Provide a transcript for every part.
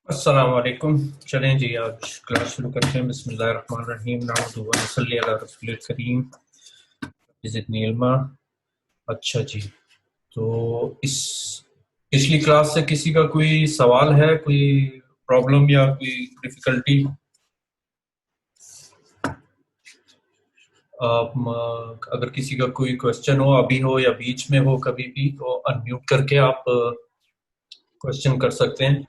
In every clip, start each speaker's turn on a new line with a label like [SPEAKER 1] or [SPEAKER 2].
[SPEAKER 1] अस्सलाम वालेकुम। चलें जी, आज क्लास शुरू करते हैं। बिस्मिल्लाहिर्रहमानिर्रहीम। नहमदुहु व नसल्ली अला रसूलिल करीम। ज़िदनी इल्मा। अच्छा जी, तो इस पिछली क्लास से किसी का कोई सवाल है, कोई प्रॉब्लम या कोई डिफिकल्टी? अगर किसी का कोई क्वेश्चन हो, अभी हो या बीच में हो, कभी भी, तो अनम्यूट करके आप क्वेश्चन कर सकते हैं।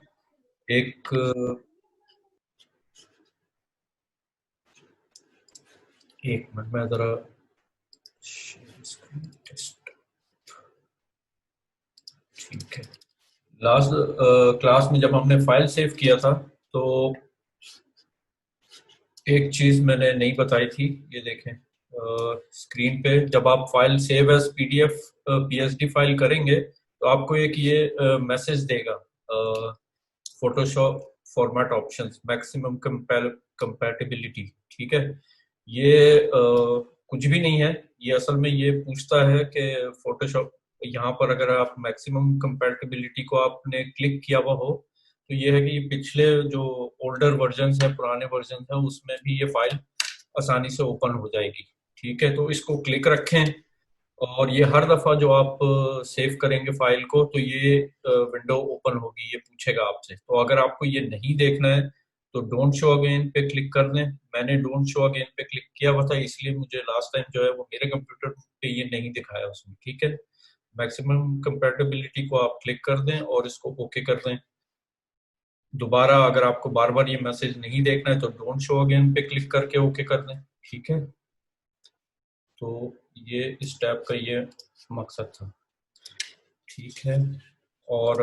[SPEAKER 1] एक मिनट में ज़रा ठीक है। लास्ट क्लास में जब हमने फाइल सेव किया था, तो एक चीज मैंने नहीं बताई थी। ये देखें स्क्रीन पे, जब आप file save as PDF PSD file करेंगे तो आपको एक ये मैसेज देगा, Photoshop format options maximum compatibility. ठीक है, ये कुछ भी नहीं है। ये असल में ये पूछता है कि फोटोशॉप, यहाँ पर अगर आप मैक्सिमम कंपैटिबिलिटी को आपने क्लिक किया हुआ हो, तो ये है कि पिछले जो ओल्डर वर्जन है, पुराने वर्जन है, उसमें भी ये फाइल आसानी से ओपन हो जाएगी। ठीक है, तो इसको क्लिक रखें और ये हर दफा जो आप सेव करेंगे फाइल को, तो ये विंडो ओपन होगी, ये पूछेगा आपसे। तो अगर आपको ये नहीं देखना है तो डोंट शो अगेन पे क्लिक कर दें। मैंने डोंट शो अगेन पे क्लिक किया हुआ था, इसलिए मुझे लास्ट टाइम जो है वो मेरे कंप्यूटर पे ये नहीं दिखाया उसमें। ठीक है, मैक्सिमम कंपैटिबिलिटी को आप क्लिक कर दें और इसको ओके कर दें। दोबारा अगर आपको बार बार ये मैसेज नहीं देखना है तो डोंट शो अगेन पे क्लिक करके ओके कर दें। ठीक है, तो ये इस टैब का ये मकसद था। ठीक है, और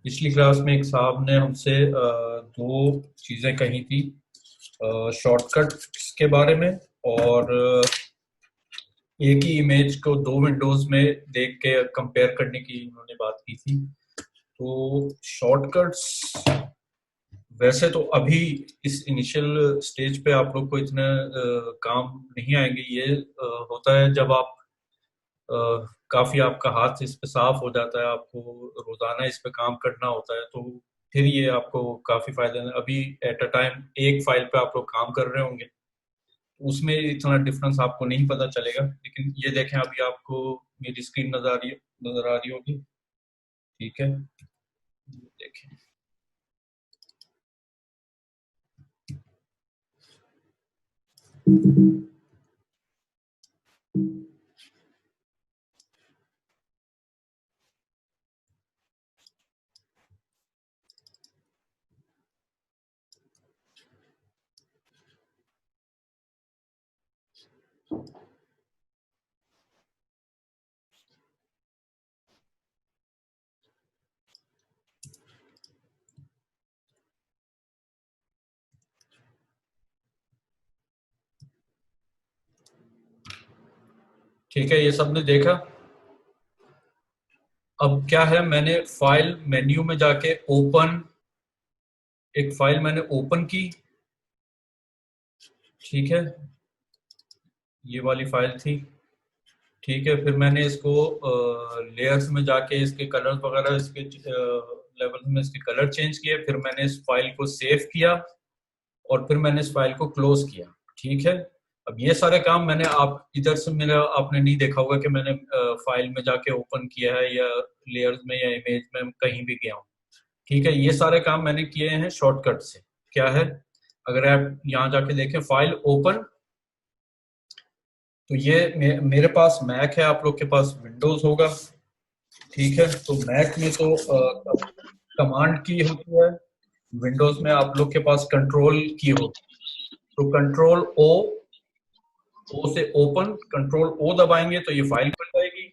[SPEAKER 1] पिछली क्लास में एक साहब ने हमसे दो चीज़ें कही थी, शॉर्टकट्स के बारे में, और एक ही इमेज को दो विंडोज में देख के कंपेयर करने की उन्होंने बात की थी। तो शॉर्टकट्स वैसे तो अभी इस इनिशियल स्टेज पे आप लोग को इतना काम नहीं आएंगे। ये होता है जब आप काफी आपका हाथ इस पे साफ हो जाता है, आपको रोजाना इस पे काम करना होता है, तो फिर ये आपको काफी फायदा है। अभी एट अ टाइम एक फाइल पे आप लोग काम कर रहे होंगे, उसमें इतना डिफरेंस आपको नहीं पता चलेगा। लेकिन ये देखें, अभी आपको मेरी स्क्रीन नजर आ रही होगी। ठीक है, देखें। ठीक है, ये सबने देखा। अब क्या है, मैंने फाइल मेन्यू में जाके ओपन, एक फाइल मैंने ओपन की। ठीक है, ये वाली फाइल थी। ठीक है, फिर मैंने इसको लेयर्स में जाके इसके कलर वगैरह, इसके लेवल में इसके कलर चेंज किए। फिर मैंने इस फाइल को सेव किया और फिर मैंने इस फाइल को क्लोज किया। ठीक है, अब ये सारे काम मैंने, आप इधर से मेरा आपने नहीं देखा होगा कि मैंने फाइल में जाके ओपन किया है या लेयर्स में या इमेज में कहीं भी गया हूँ। ठीक है, ये सारे काम मैंने किए हैं शॉर्टकट से। क्या है, अगर आप यहाँ जाके देखें फाइल ओपन, तो ये मेरे पास मैक है, आप लोग के पास विंडोज होगा। ठीक है, तो मैक में तो कमांड की होती है, विंडोज में आप लोग के पास कंट्रोल की होती है। तो कंट्रोल ओ, ओ से ओपन, कंट्रोल ओ दबाएंगे तो ये फाइल खुल जाएगी।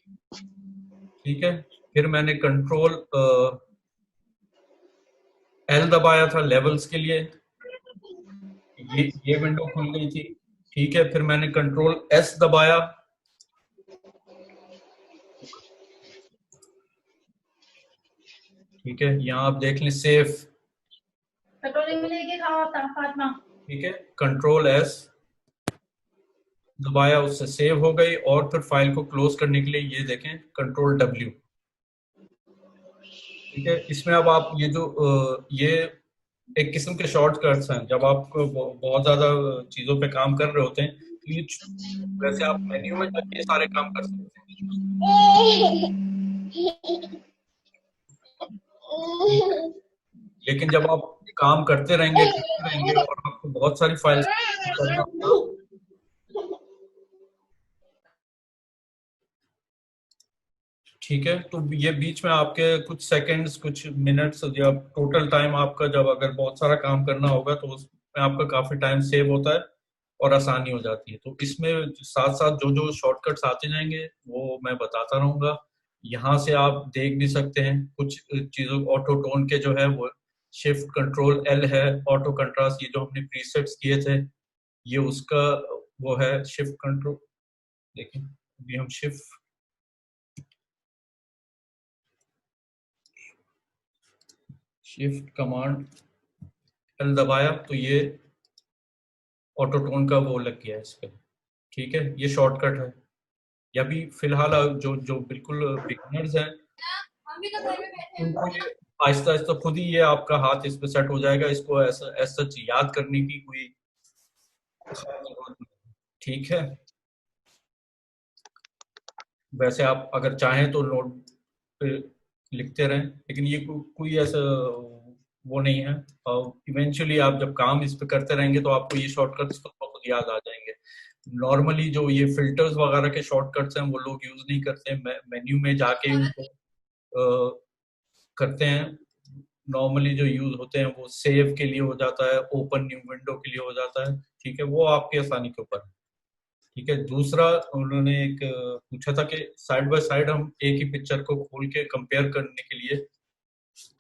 [SPEAKER 1] ठीक है, फिर मैंने कंट्रोल एल दबाया था लेवल्स के लिए, ये विंडो खुल गई थी। ठीक है, फिर मैंने कंट्रोल एस दबाया। ठीक है, यहाँ आप देख लें सेफ। ठीक है, कंट्रोल एस दबाया, उससे सेव हो गई। और फिर फाइल को क्लोज करने के लिए ये देखें कंट्रोल डब्ल्यू। ठीक है, इसमें अब आप ये जो ये एक किस्म के शॉर्टकट्स हैं। जब आप बहुत ज्यादा चीजों पे काम कर रहे होते हैं तो ये वैसे आप मेन्यू में जाके ये सारे काम कर सकते हैं। ठीक है। लेकिन जब आप काम करते रहेंगे और आपको बहुत सारी फाइल्स करना होगा, ठीक है, तो ये बीच में आपके कुछ सेकंड्स, कुछ मिनट्स, या टोटल टाइम आपका, जब अगर बहुत सारा काम करना होगा तो उसमें आपका काफी टाइम सेव होता है और आसानी हो जाती है। तो इसमें साथ साथ जो जो शॉर्टकट्स आते जाएंगे वो मैं बताता रहूंगा। यहाँ से आप देख भी सकते हैं कुछ चीजों, ऑटो टोन के जो है वो शिफ्ट कंट्रोल एल है। ऑटो कंट्रास्ट, ये जो हमने प्रीसेट्स किए थे, ये उसका वो है शिफ्ट कंट्रोल। देखिए अभी हम शिफ्ट कमांड एल दबाया तो ये ऑटो टोन का वो लग गया है इस पे। ठीक है, ये शॉर्टकट है। या भी फिलहाल जो जो बिल्कुल बिगिनर्स हैं उनको ये आहिस्ता आहिस्ता खुद ही ये आपका हाथ इस पे सेट हो जाएगा। इसको ऐसा ऐसा याद करने की कोई खास जरूरत नहीं। ठीक है, वैसे आप अगर चाहें तो नोट पे लिखते रहें, लेकिन ये कोई ऐसा वो नहीं है। इवेंचुअली आप जब काम इस पे करते रहेंगे तो आपको ये शॉर्टकट्स तो बहुत याद आ जाएंगे। नॉर्मली जो ये फिल्टर्स वगैरह के शॉर्टकट्स हैं वो लोग यूज नहीं करते, मेन्यू में जाके उनको अ, करते हैं। नॉर्मली जो यूज होते हैं वो सेव के लिए हो जाता है, ओपन न्यू विंडो के लिए हो जाता है। ठीक है, वो आपकी आसानी के ऊपर है। ठीक है, दूसरा उन्होंने एक पूछा था कि साइड बाय साइड हम एक ही पिक्चर को खोल के कंपेयर करने के लिए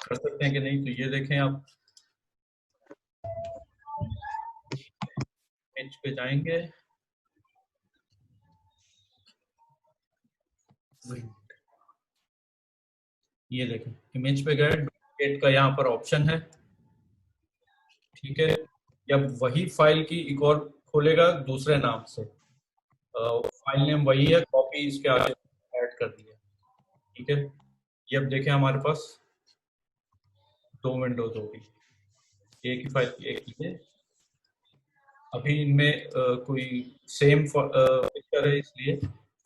[SPEAKER 1] कर सकते हैं कि नहीं। तो ये देखें आप पेज पे जाएंगे, ये देखें इमेज पे गए, डुप्लीकेट का यहाँ पर ऑप्शन है। ठीक है, या वही फाइल की एक और खोलेगा दूसरे नाम से, फाइल नेम वही है, कॉपी इसके आगे ऐड कर दिया। ठीक है, ये अब देखें हमारे पास दो विंडोज होगी, एक ही फाइल की एक ही है। अभी इनमें कोई सेम पिक्चर है इसलिए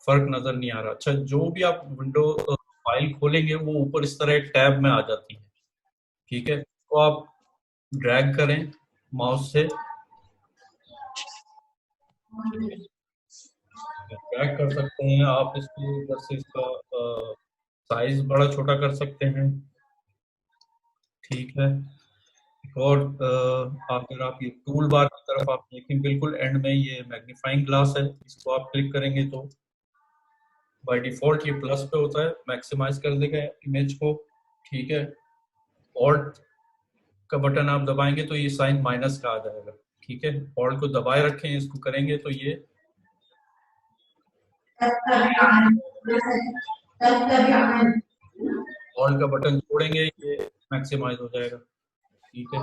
[SPEAKER 1] फर्क नजर नहीं आ रहा। अच्छा, जो भी आप विंडो फाइल खोलेंगे वो ऊपर इस तरह एक टैब में आ जाती है। ठीक है, तो आप ड्रैग करें माउस से, ड्रैग कर सकते हैं आप इसको, इधर से इसका साइज बड़ा छोटा कर सकते हैं। ठीक है, और अगर आप ये टूल बार की तरफ आप देखें, बिल्कुल एंड में ये मैग्नीफाइंग ग्लास है, इसको आप क्लिक करेंगे तो बाय डिफॉल्ट ये प्लस पे होता है, मैक्सिमाइज कर देगा इमेज को। ठीक है, ऑल्ट का बटन आप दबाएंगे तो ये साइन माइनस का आ जाएगा। ठीक है, ऑल्ट को दबाए रखें, इसको करेंगे तो ये ऑल्ट का बटन छोड़ेंगे ये मैक्सिमाइज हो जाएगा। ठीक है,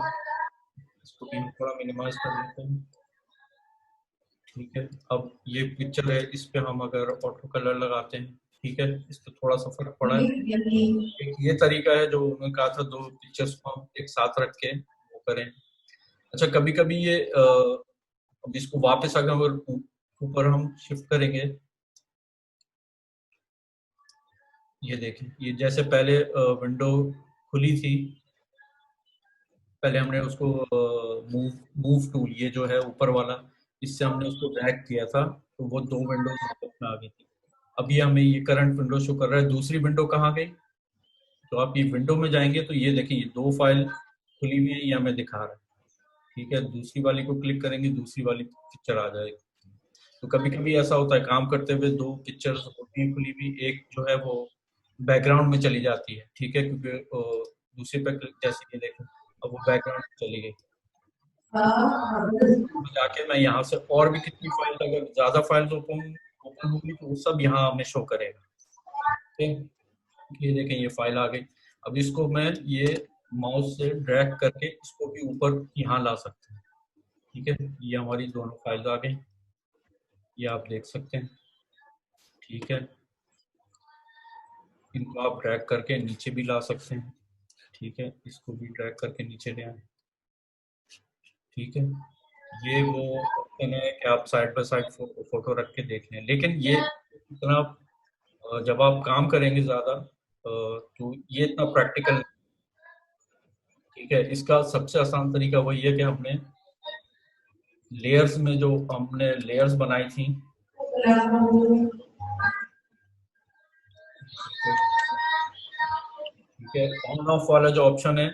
[SPEAKER 1] इसको भी हम थोड़ा मिनिमाइज कर लेते हैं। ठीक है, अब ये पिक्चर है, इस पे हम अगर ऑटो कलर लगाते हैं, ठीक है, इस पे थोड़ा सा फर्क पड़ा है। एक ये तरीका है जो उन्होंने कहा था, दो पिक्चर्स को हम एक साथ रख के वो करें। अच्छा, कभी कभी ये अब इसको वापस अगर ऊपर हम शिफ्ट करेंगे, ये देखें, ये जैसे पहले विंडो खुली थी, पहले हमने उसको मूव मूव टूल, ये जो है ऊपर वाला, इससे हमने उसको ड्रैग किया था तो वो दो विंडोज में आ गई थी। अभी हमें ये करंट विंडो शो कर रहा है, दूसरी विंडो कहाँ गई। तो आप ये विंडो में जाएंगे तो ये देखिए ये दो फाइल खुली हुई है, ये हमें दिखा रहा है। ठीक है, दूसरी वाली को क्लिक करेंगे, दूसरी वाली पिक्चर आ जाएगी। तो कभी कभी ऐसा होता है काम करते हुए दो पिक्चर्स होती हैं खुली हुई, एक जो है वो बैकग्राउंड में चली जाती है। ठीक है, क्योंकि दूसरे पे जैसे ये देखो अब वो बैकग्राउंड में चली गई। जाके मैं यहाँ से और भी कितनी फाइल, अगर ज्यादा फाइल्स ओपन ओपन होंगी तो वो सब यहाँ हमें शो करेगा। ठीक, ये देखें ये फाइल आ गई। अब इसको मैं ये माउस से ड्रैग करके इसको भी ऊपर यहाँ ला सकते हैं। ठीक है, ये हमारी दोनों फाइल्स आ गई, ये आप देख सकते हैं। ठीक है, इनको आप ड्रैग करके नीचे भी ला सकते हैं। ठीक है, इसको भी ड्रैग करके नीचे ले आए। ठीक है, ये वो ऑप्शन है कि आप साइड बाय साइड फोटो रख के देख लें, लेकिन ये इतना जब आप काम करेंगे ज़्यादा तो ये इतना प्रैक्टिकल, ठीक है। इसका सबसे आसान तरीका वही है कि हमने लेयर्स में जो हमने लेयर्स बनाई थी, ठीक है, ऑन ऑफ वाला जो ऑप्शन है,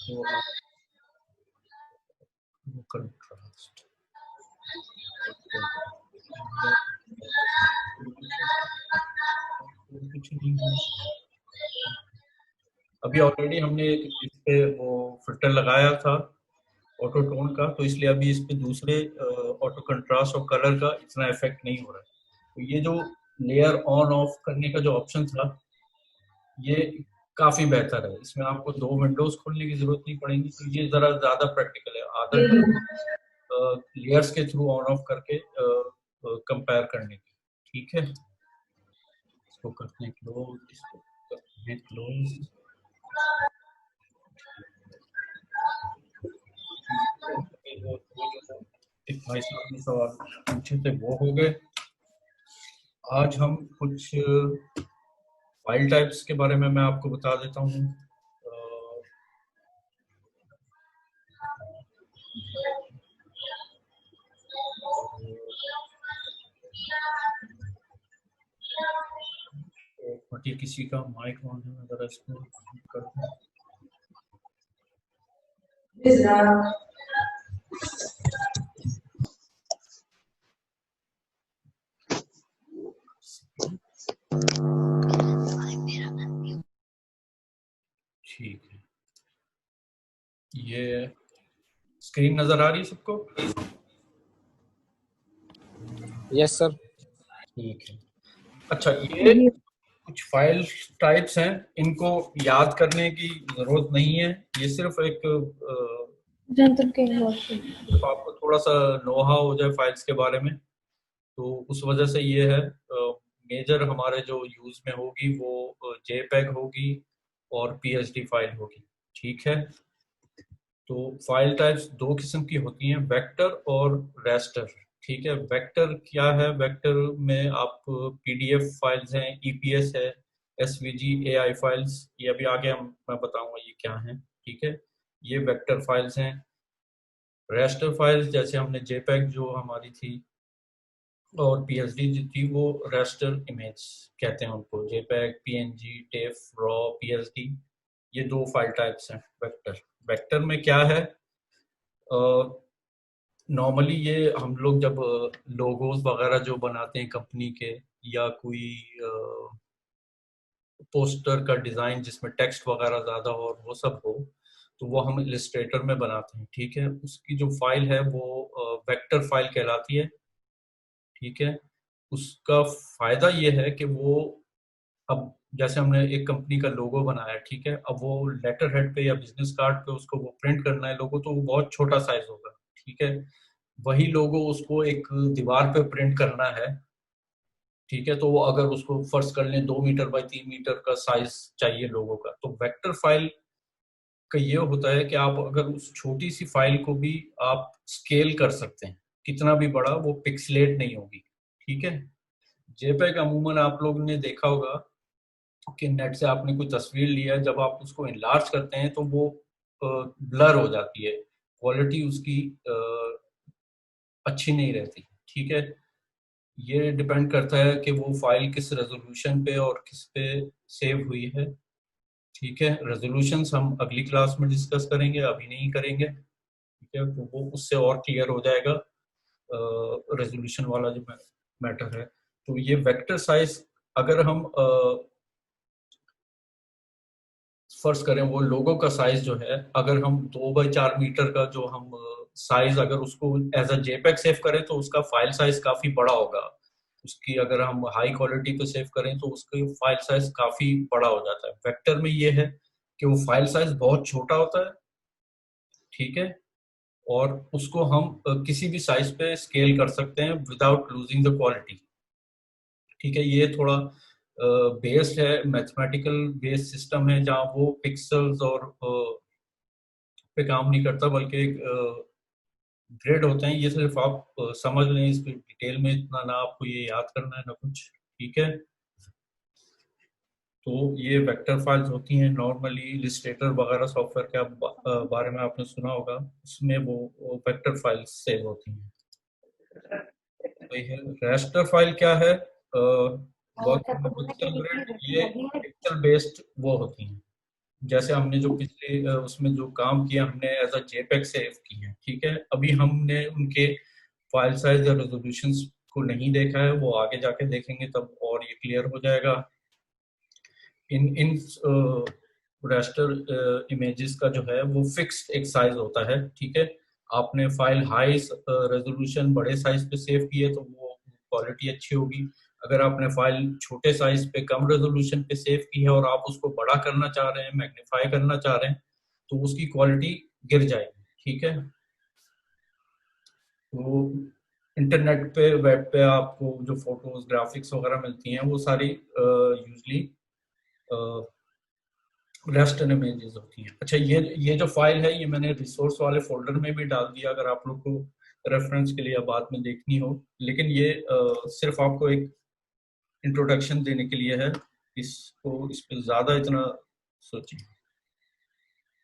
[SPEAKER 1] तो कंट्रास्ट कुछ नहीं है। अभी ऑलरेडी हमने इस पे वो फिल्टर लगाया था ऑटो टोन का, तो इसलिए अभी इस पे दूसरे ऑटो कंट्रास्ट और कलर का इतना इफेक्ट नहीं हो रहा है। तो ये जो लेयर ऑन ऑफ करने का जो ऑप्शन था, ये काफी बेहतर है। इसमें आपको दो विंडोज खोलने की जरूरत नहीं पड़ेगी, तो ये जरा ज्यादा प्रैक्टिकल है अदर लेयर्स के थ्रू ऑन ऑफ करके कंपेयर करने की। ठीक है, इसको करते हैं क्लोज, इसको करते हैं क्लोज। भाई साहब ने सवाल पूछे थे वो हो गए। आज हम कुछ फाइल टाइप्स के बारे में मैं आपको बता देता हूँ। किसी का माइक ऑन है, जरा इसको करते हैं। ठीक है, ये स्क्रीन नजर आ रही है सबको?
[SPEAKER 2] Yes sir.
[SPEAKER 1] ठीक है, अच्छा, ये कुछ फाइल टाइप्स हैं, इनको याद करने की जरूरत नहीं है। ये सिर्फ एक सिर्फ आपको थोड़ा सा नोहा हो जाए फाइल्स के बारे में, तो उस वजह से ये है। मेजर हमारे जो यूज में होगी वो जेपेग होगी और पीएसडी फाइल होगी। ठीक है, तो फाइल टाइप्स दो किस्म की होती हैं, वेक्टर और रेस्टर। ठीक है, वेक्टर क्या है? वेक्टर में आप पीडीएफ फाइल्स हैं, ईपीएस है, एसवीजी, एआई फाइल्स, ये अभी आगे मैं बताऊंगा ये क्या है। ठीक है, ये वेक्टर फाइल्स हैं। रेस्टर फाइल्स जैसे हमने जेपेग जो हमारी थी और पीएसडी जो थी, वो रेस्टर इमेज कहते हैं उनको, जेपेग, पीएनजी, टेफ, रॉ, पीएसडी, ये दो फाइल टाइप्स हैं वेक्टर। वेक्टर में क्या है? नॉर्मली ये हम लोग जब लोगोस वगैरह जो बनाते हैं कंपनी के, या कोई पोस्टर का डिजाइन जिसमें टेक्स्ट वगैरह ज्यादा हो और वो सब हो, तो वो हम इलस्ट्रेटर में बनाते हैं। ठीक है, उसकी जो फाइल है वो वेक्टर फाइल कहलाती है। ठीक है, उसका फायदा ये है कि वो, अब जैसे हमने एक कंपनी का लोगो बनाया, ठीक है, अब वो लेटर हेड पे या बिजनेस कार्ड पे उसको वो प्रिंट करना है लोगो, तो वो बहुत छोटा साइज होगा। ठीक है, वही लोगो उसको एक दीवार पे प्रिंट करना है, ठीक है, तो वो अगर उसको फर्ज कर लें 2 मीटर बाई 3 मीटर का साइज चाहिए लोगो का, तो वेक्टर फाइल का ये होता है कि आप अगर उस छोटी सी फाइल को भी आप स्केल कर सकते हैं, कितना भी बड़ा, वो पिक्सलेट नहीं होगी। ठीक है, जेपेग अमूमन आप लोगों ने देखा होगा कि नेट से आपने कोई तस्वीर लिया है, जब आप उसको इनलार्ज करते हैं तो वो ब्लर हो जाती है, क्वालिटी उसकी अच्छी नहीं रहती। ठीक है, ये डिपेंड करता है कि वो फाइल किस रेजोल्यूशन पे और किस पे सेव हुई है। ठीक है, रेजोल्यूशंस हम अगली क्लास में डिस्कस करेंगे, अभी नहीं करेंगे। ठीक है, तो वो उससे और क्लियर हो जाएगा रेजोल्यूशन वाला जो मैटर है। तो ये वेक्टर साइज, अगर हम फर्ज करें वो लोगो का साइज जो है, अगर हम 2 बाई 4 मीटर का जो हम साइज अगर उसको एज अ जेपेग सेव करें तो उसका फाइल साइज काफी बड़ा होगा। उसकी अगर हम हाई क्वालिटी पे सेव करें तो उसका फाइल साइज काफी बड़ा हो जाता है। वेक्टर में ये है कि वो फाइल साइज बहुत छोटा होता है। ठीक है, और उसको हम किसी भी साइज पे स्केल कर सकते हैं विदाउट लूजिंग द क्वालिटी। ठीक है, ये थोड़ा बेस्ड है, मैथमेटिकल बेस्ड सिस्टम है, जहाँ वो पिक्सल्स और पे काम नहीं करता, बल्कि एक ग्रेड होते हैं। ये सिर्फ आप समझ लें, इस पे डिटेल में इतना ना आपको ये याद करना है ना कुछ, ठीक है। तो ये वेक्टर फाइल्स होती हैं। नॉर्मली इलिस्ट्रेटर वगैरह सॉफ्टवेयर के बारे में आपने सुना होगा, उसमें वो वेक्टर फाइल्स सेव होती हैं। तो ये रास्टर फाइल क्या है? वर्क पिक्सल ग्रिड, ये पिक्सल बेस्ड वो होती हैं। जैसे हमने जो पिछले उसमें जो काम किया, हमने एज अ जेपेग सेव की है, ठीक है। अभी हमने उनके फाइल साइज या रेजोल्यूशन को नहीं देखा है, वो आगे जाके देखेंगे तब और ये क्लियर हो जाएगा। इन इन रास्टर इमेजेस का जो है वो फिक्स्ड एक साइज होता है, ठीक है। आपने फाइल हाई रेजोल्यूशन बड़े साइज पे सेव की है तो वो क्वालिटी अच्छी होगी। अगर आपने फाइल छोटे साइज पे कम रेजोल्यूशन पे सेव की है और आप उसको बड़ा करना चाह रहे हैं, मैग्नीफाई करना चाह रहे हैं, तो उसकी क्वालिटी गिर जाएगी, ठीक है। तो इंटरनेट पे, वेब पे आपको जो फोटोज ग्राफिक्स वगैरह मिलती हैं वो सारी यूजली रेस्टन इमेजेस होती हैं। अच्छा, ये जो फाइल है ये मैंने रिसोर्स वाले फोल्डर में भी डाल दिया, अगर आप लोग को रेफरेंस के लिए बाद में देखनी हो। लेकिन ये सिर्फ आपको एक इंट्रोडक्शन देने के लिए है, इसको इस पे ज्यादा इतना सोचिए,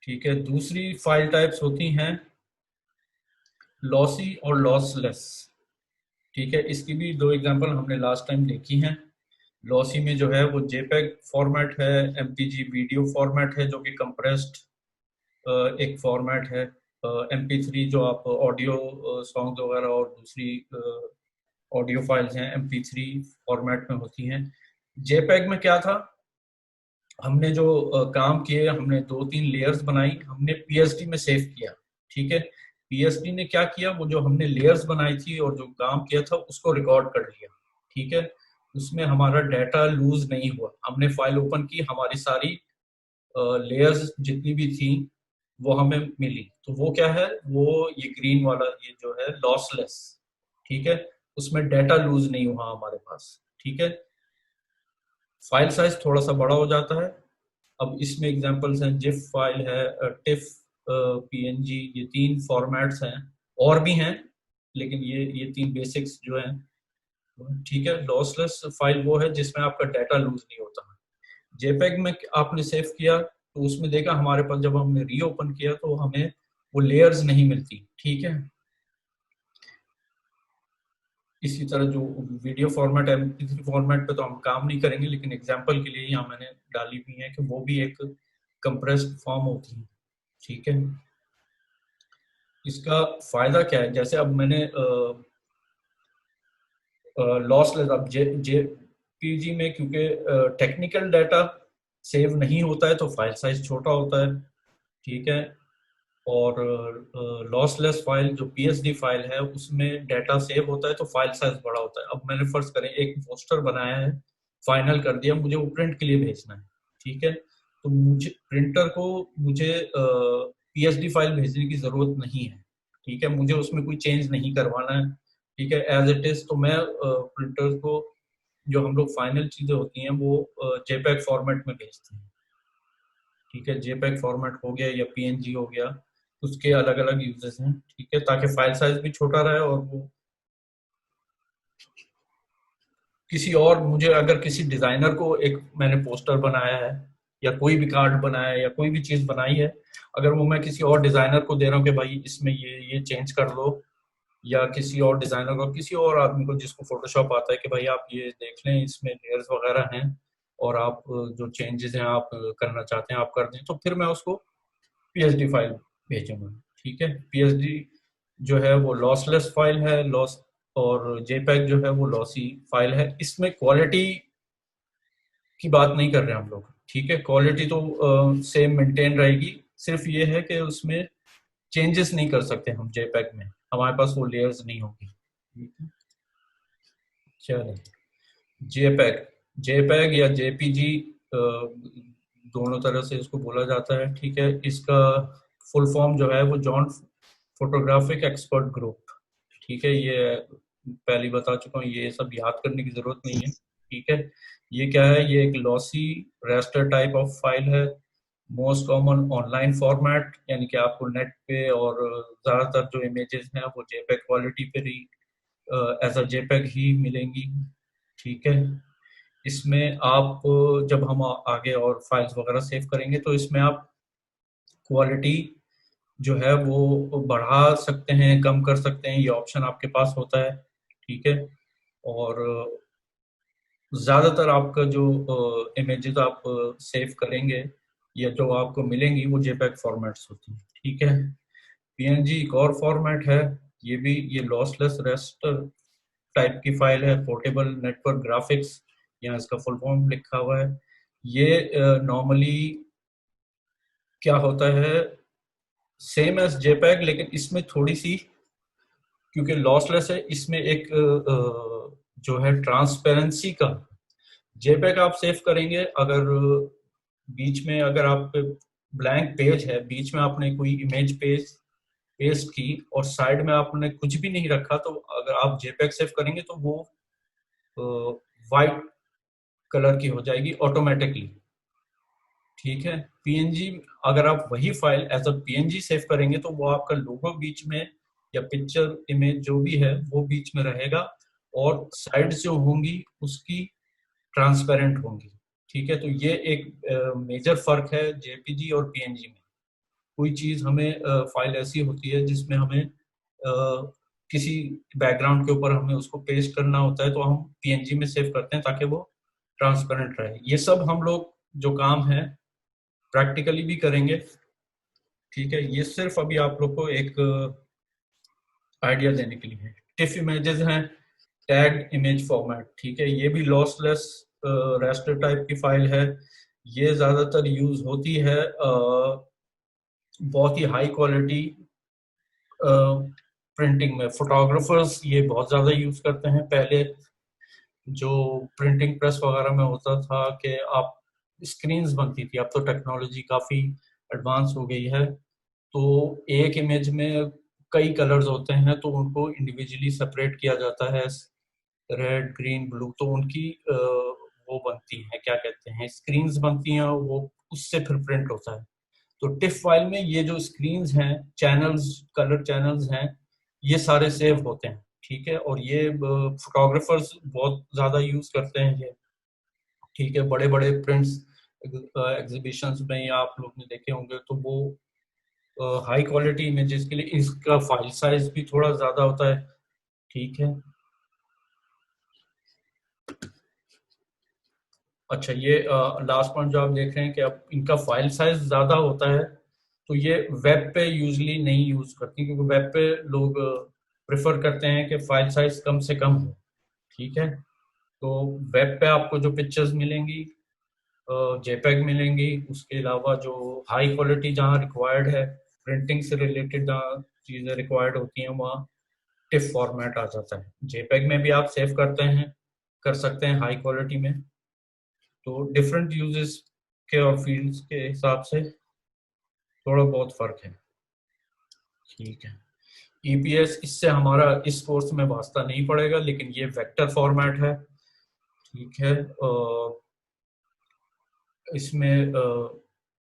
[SPEAKER 1] ठीक है। दूसरी फाइल टाइप्स होती हैं लॉसी और लॉसलेस, ठीक है। इसकी भी दो एग्जांपल हमने लास्ट टाइम देखी हैं। लॉसी में जो है वो जेपेग फॉर्मेट है, एमपीजी वीडियो फॉर्मेट है जो कि कंप्रेस्ड एक फॉर्मेट है। MP3 जो आप ऑडियो सॉन्ग वगैरह और दूसरी ऑडियो फाइल्स हैं MP3 फॉर्मेट में होती हैं। जेपेग में क्या था, हमने जो काम किए, हमने 2-3 लेयर्स बनाई, हमने पीएसडी में सेव किया, ठीक है। पीएसडी ने क्या किया, वो जो हमने लेयर्स बनाई थी और जो काम किया था उसको रिकॉर्ड कर लिया, ठीक है। उसमें हमारा डाटा लूज नहीं हुआ। हमने फाइल ओपन की, हमारी सारी लेयर्स जितनी भी थी वो हमें मिली। तो वो क्या है, वो ये ग्रीन वाला ये जो है लॉसलेस, ठीक है। उसमें डाटा लूज नहीं हुआ हमारे पास, ठीक है। फाइल साइज थोड़ा सा बड़ा हो जाता है। अब इसमें एग्जांपल्स हैं, जिफ फाइल है, टिफ, पीएनजी, ये 3 फॉर्मेट्स हैं। और भी हैं लेकिन ये 3 बेसिक्स जो हैं, ठीक है। लॉसलेस फाइल वो है जिसमें आपका डाटा लूज नहीं होता। जेपेग में आपने सेव किया तो उसमें देखा हमारे पास जब हमने रीओपन किया तो हमें वो लेयर्स नहीं मिलती, ठीक है। इसी तरह जो वीडियो फॉर्मेट है, MP3 फॉर्मेट पे तो हम काम नहीं करेंगे, लेकिन एग्जांपल के लिए यहाँ मैंने डाली भी है कि वो भी एक कंप्रेस्ड फॉर्म होती है, ठीक है। इसका फायदा क्या है, जैसे अब मैंने लॉसलेस, अब जेपीजी में क्योंकि टेक्निकल डाटा सेव नहीं होता है तो फाइल साइज छोटा होता है, ठीक है। और लॉसलेस फाइल जो पीएसडी फाइल है उसमें डाटा सेव होता है तो फाइल साइज बड़ा होता है। अब मैंने फर्ज करें एक पोस्टर बनाया है, फाइनल कर दिया, मुझे वो प्रिंट के लिए भेजना है, ठीक है। तो मुझे प्रिंटर को मुझे पीएसडी फाइल भेजने की जरूरत नहीं है, ठीक है। मुझे उसमें कोई चेंज नहीं करवाना है, ठीक है, एज इट इज। तो मैं प्रिंटर को जो हम लोग फाइनल चीजें होती हैं वो जेपैग फॉर्मेट में भेजते हैं, ठीक है। जेपैग फॉर्मेट हो गया या पीएनजी हो गया, उसके अलग अलग यूजेस हैं, ठीक है, ताकि फाइल साइज भी छोटा रहे। और वो किसी और, मुझे अगर किसी डिजाइनर को एक मैंने पोस्टर बनाया है या कोई भी कार्ड बनाया है या कोई भी चीज बनाई है, अगर वो मैं किसी और डिजाइनर को दे रहा हूँ कि भाई इसमें ये चेंज कर लो, या किसी और डिजाइनर को, किसी और आदमी को जिसको फोटोशॉप आता है कि भाई आप ये देख लें इसमें लेयर्स वगैरह हैं और आप जो चेंजेस हैं आप करना चाहते हैं आप कर दें, तो फिर मैं उसको पीएचडी फाइल भेजूंगा, ठीक है। पीएचडी जो है वो लॉसलेस फाइल है, लॉस, और जेपैग जो है वो लॉसी फाइल है। इसमें क्वालिटी की बात नहीं कर रहे हम लोग, ठीक है। क्वालिटी तो सेम मेंटेन रहेगी, सिर्फ ये है कि उसमें चेंजेस नहीं कर सकते हम जेपैग में, हमारे पास वो लेयर्स नहीं होगी, ठीक है। चलो, जेपैग, जेपैग या जेपीजी दोनों तरह से इसको बोला जाता है, ठीक है। इसका फुल फॉर्म जो है वो जॉन फोटोग्राफिक एक्सपर्ट ग्रुप, ठीक है। ये पहले बता चुका हूँ, ये सब याद करने की जरूरत नहीं है, ठीक है। ये क्या है, ये एक lossy raster type of file है मोस्ट कॉमन ऑनलाइन फॉर्मेट, यानी कि आपको नेट पे और ज़्यादातर जो इमेजेस हैं वो जेपेग क्वालिटी पे ही एज अ जेपेग ही मिलेंगी। ठीक है, इसमें आप जब हम आगे और फाइल्स वगैरह सेव करेंगे तो इसमें आप क्वालिटी जो है वो बढ़ा सकते हैं, कम कर सकते हैं, ये ऑप्शन आपके पास होता है। ठीक है, और ज़्यादातर आपका जो इमेजेस आप सेव करेंगे या जो आपको मिलेंगी वो जेपेग फॉर्मेट्स होती हैं। ठीक है, पीएनजी एक और फॉर्मेट है, ये लॉसलेस रेस्टर टाइप की फाइल है, पोर्टेबल नेटवर्क ग्राफिक्स, यहाँ इसका फुल फॉर्म लिखा हुआ है। ये नॉर्मली क्या होता है, सेम एज जेपैग, लेकिन इसमें थोड़ी सी, क्योंकि लॉसलेस है, इसमें एक जो है ट्रांसपेरेंसी का, जेपैग आप सेव करेंगे अगर बीच में अगर आप ब्लैंक पेज है, बीच में आपने कोई इमेज पेस्ट की और साइड में आपने कुछ भी नहीं रखा, तो अगर आप जेपैग सेव करेंगे तो वो वाइट कलर की हो जाएगी ऑटोमेटिकली। ठीक है, पीएनजी अगर आप वही file as a PNG save करेंगे तो वो आपका लोगो बीच में या पिक्चर इमेज जो भी है वो बीच में रहेगा और साइड जो होंगी उसकी ट्रांसपेरेंट होंगी। ठीक है, तो ये एक मेजर फर्क है जेपीजी और पीएनजी में। कोई चीज हमें फाइल ऐसी होती है जिसमें हमें किसी बैकग्राउंड के ऊपर हमें उसको पेस्ट करना होता है तो हम पीएनजी में सेव करते हैं ताकि वो ट्रांसपेरेंट रहे। ये सब हम लोग जो काम है प्रैक्टिकली भी करेंगे। ठीक है, ये सिर्फ अभी आप लोग को एक आइडिया देने के लिए है। टिफ इमेजेस हैं, टैग इमेज फॉर्मेट। ठीक है, ये भी लॉसलेस रेस्टर टाइप की फाइल है। ये ज्यादातर यूज होती है बहुत ही हाई क्वालिटी प्रिंटिंग में। फोटोग्राफर्स ये बहुत ज्यादा यूज करते हैं। पहले जो प्रिंटिंग प्रेस वगैरह में होता था कि आप स्क्रीन्स बनती थी, अब तो टेक्नोलॉजी काफी एडवांस हो गई है, तो एक इमेज में कई कलर्स होते हैं तो उनको इंडिविजुअली सेपरेट किया जाता है, रेड ग्रीन ब्लू, तो उनकी वो बनती है, क्या कहते हैं, स्क्रीन्स बनती हैं, वो उससे फिर प्रिंट होता है। तो टिफ फाइल में ये जो स्क्रीन्स हैं, चैनल्स, कलर चैनल्स हैं, ये सारे सेव होते हैं। ठीक है, और ये फोटोग्राफर्स बहुत ज्यादा यूज करते हैं ये। ठीक है, बड़े बड़े प्रिंट्स एग्जीबिशंस में या आप लोग ने देखे होंगे तो वो हाई क्वालिटी इमेजेस के लिए इसका फाइल साइज भी थोड़ा ज्यादा होता है। ठीक है, अच्छा, ये लास्ट पॉइंट जो आप देख रहे हैं कि अब इनका फाइल साइज ज्यादा होता है, तो ये वेब पे यूजली नहीं यूज करती, क्योंकि वेब पे लोग प्रेफर करते हैं कि फाइल साइज कम से कम हो। ठीक है, तो वेब पे आपको जो पिक्चर्स मिलेंगी जेपेग मिलेंगी, उसके अलावा जो हाई क्वालिटी जहाँ रिक्वायर्ड है, प्रिंटिंग से रिलेटेड जहाँ चीज़ें रिक्वायर्ड होती हैं वहाँ टिफ फॉर्मेट आ जाता है। जेपेग में भी आप सेव करते हैं, कर सकते हैं हाई क्वालिटी में। तो डिफरेंट यूजेस के और फील्ड्स के हिसाब से थोड़ा बहुत फर्क है। ठीक है, ईपीएस इससे हमारा इस कोर्स में वास्ता नहीं पड़ेगा, लेकिन ये वेक्टर फॉर्मेट है। ठीक है, इसमें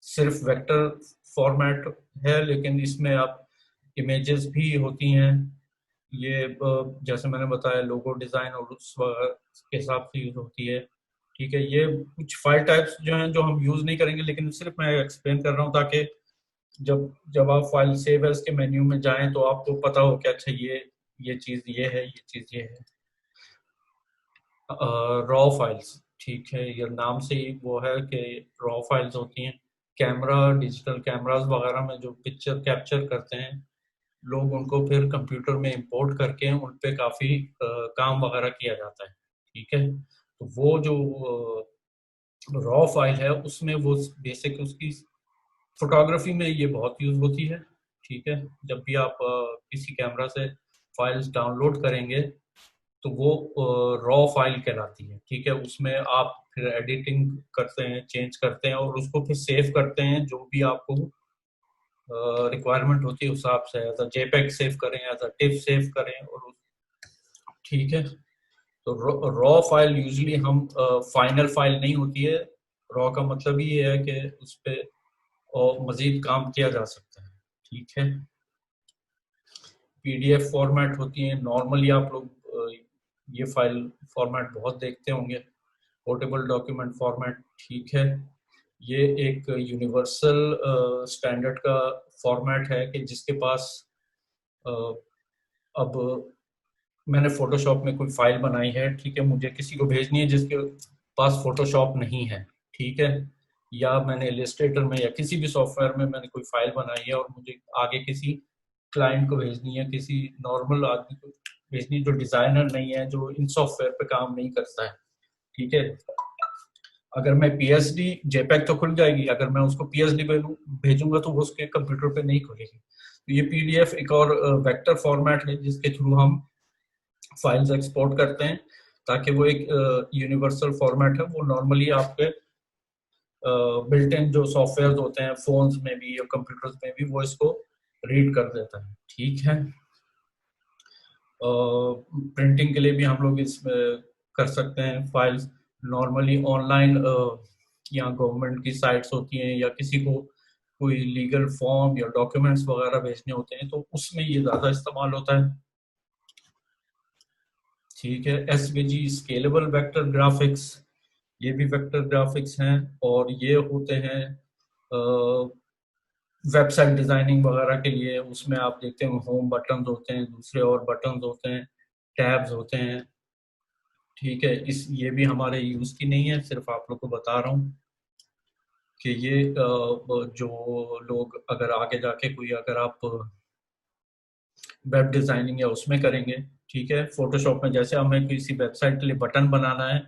[SPEAKER 1] सिर्फ वेक्टर फॉर्मेट है, लेकिन इसमें आप इमेजेस भी होती हैं। ये जैसे मैंने बताया लोगो डिजाइन और उस के हिसाब से यूज होती है। ठीक है, ये कुछ फाइल टाइप्स जो हैं जो हम यूज नहीं करेंगे, लेकिन सिर्फ मैं एक्सप्लेन कर रहा हूँ ताकि जब जब आप फाइल सेव एज के मेन्यू में जाएं तो आपको पता हो कि अच्छा ये चीज ये है, ये चीज ये है। रॉ फाइल्स, ठीक है, ये नाम से ही वो है कि रॉ फाइल्स होती हैं। कैमरा, डिजिटल कैमरास वगैरह में जो पिक्चर कैप्चर करते हैं लोग, उनको फिर कंप्यूटर में इंपोर्ट करके उन पे काफ़ी काम वगैरह किया जाता है। ठीक है, तो वो जो रॉ फाइल है उसमें वो बेसिक उसकी फोटोग्राफी में ये बहुत यूज होती है। ठीक है, जब भी आप किसी कैमरा से फाइल्स डाउनलोड करेंगे तो वो रॉ फाइल कहलाती है। ठीक है, उसमें आप फिर एडिटिंग करते हैं, चेंज करते हैं और उसको फिर सेव करते हैं जो भी आपको रिक्वायरमेंट होती है उस हिसाब से, एज अ जेपेग सेव करें, एज अ टिफ सेव करें और ठीक है, तो रॉ फाइल यूजली हम फाइनल फाइल नहीं होती है। रॉ का मतलब ये है कि उस पे और मजीद काम किया जा सकता है। ठीक है, पीडीएफ फॉर्मेट होती है नॉर्मली, आप लोग ये फाइल फॉर्मेट बहुत देखते होंगे, पोर्टेबल डॉक्यूमेंट फॉर्मेट। ठीक है, ये एक यूनिवर्सल स्टैंडर्ड का फॉर्मेट है कि जिसके पास अब मैंने फोटोशॉप में कोई फाइल बनाई है, ठीक है, मुझे किसी को भेजनी है जिसके पास फोटोशॉप नहीं है, ठीक है, या मैंने इलस्ट्रेटर में या किसी भी सॉफ्टवेयर में मैंने कोई फाइल बनाई है और मुझे आगे किसी क्लाइंट को भेजनी है, किसी नॉर्मल आदमी को भेजनी है जो डिजाइनर नहीं है, जो इन सॉफ्टवेयर पे काम नहीं करता है। ठीक है, अगर मैं पीएसडी, जेपैग तो खुल जाएगी, अगर मैं उसको पीएसडी भेजूंगा तो वो उसके कंप्यूटर पे नहीं खुलेगी। तो ये पीडीएफ एक और वेक्टर फॉर्मेट है जिसके थ्रू हम फाइल्स एक्सपोर्ट करते हैं, ताकि वो एक यूनिवर्सल फॉर्मेट है, वो नॉर्मली आपके बिल्ट इन जो सॉफ्टवेयर होते हैं फोन्स में भी या कंप्यूटर्स में भी वो इसको रीड कर देता है। ठीक है, प्रिंटिंग के लिए भी हम लोग इसमें कर सकते हैं फाइल्स नॉर्मली ऑनलाइन, या गवर्नमेंट की साइट्स होती हैं या किसी को कोई लीगल फॉर्म या डॉक्यूमेंट्स वगैरह भेजने होते हैं तो उसमें ये ज़्यादा इस्तेमाल होता है। ठीक है, एसवीजी स्केलेबल वेक्टर ग्राफिक्स, ये भी वेक्टर ग्राफिक्स हैं और ये होते हैं वेबसाइट डिजाइनिंग वगैरह के लिए। उसमें आप देखते हैं होम बटन होते हैं, दूसरे और बटन होते हैं, टैब्स होते हैं। ठीक है, इस ये भी हमारे यूज की नहीं है, सिर्फ आप लोग को बता रहा हूँ कि ये जो लोग अगर आगे जाके कोई अगर आप वेब डिजाइनिंग या उसमें करेंगे, ठीक है, फोटोशॉप में जैसे हमें किसी वेबसाइट के लिए बटन बनाना है,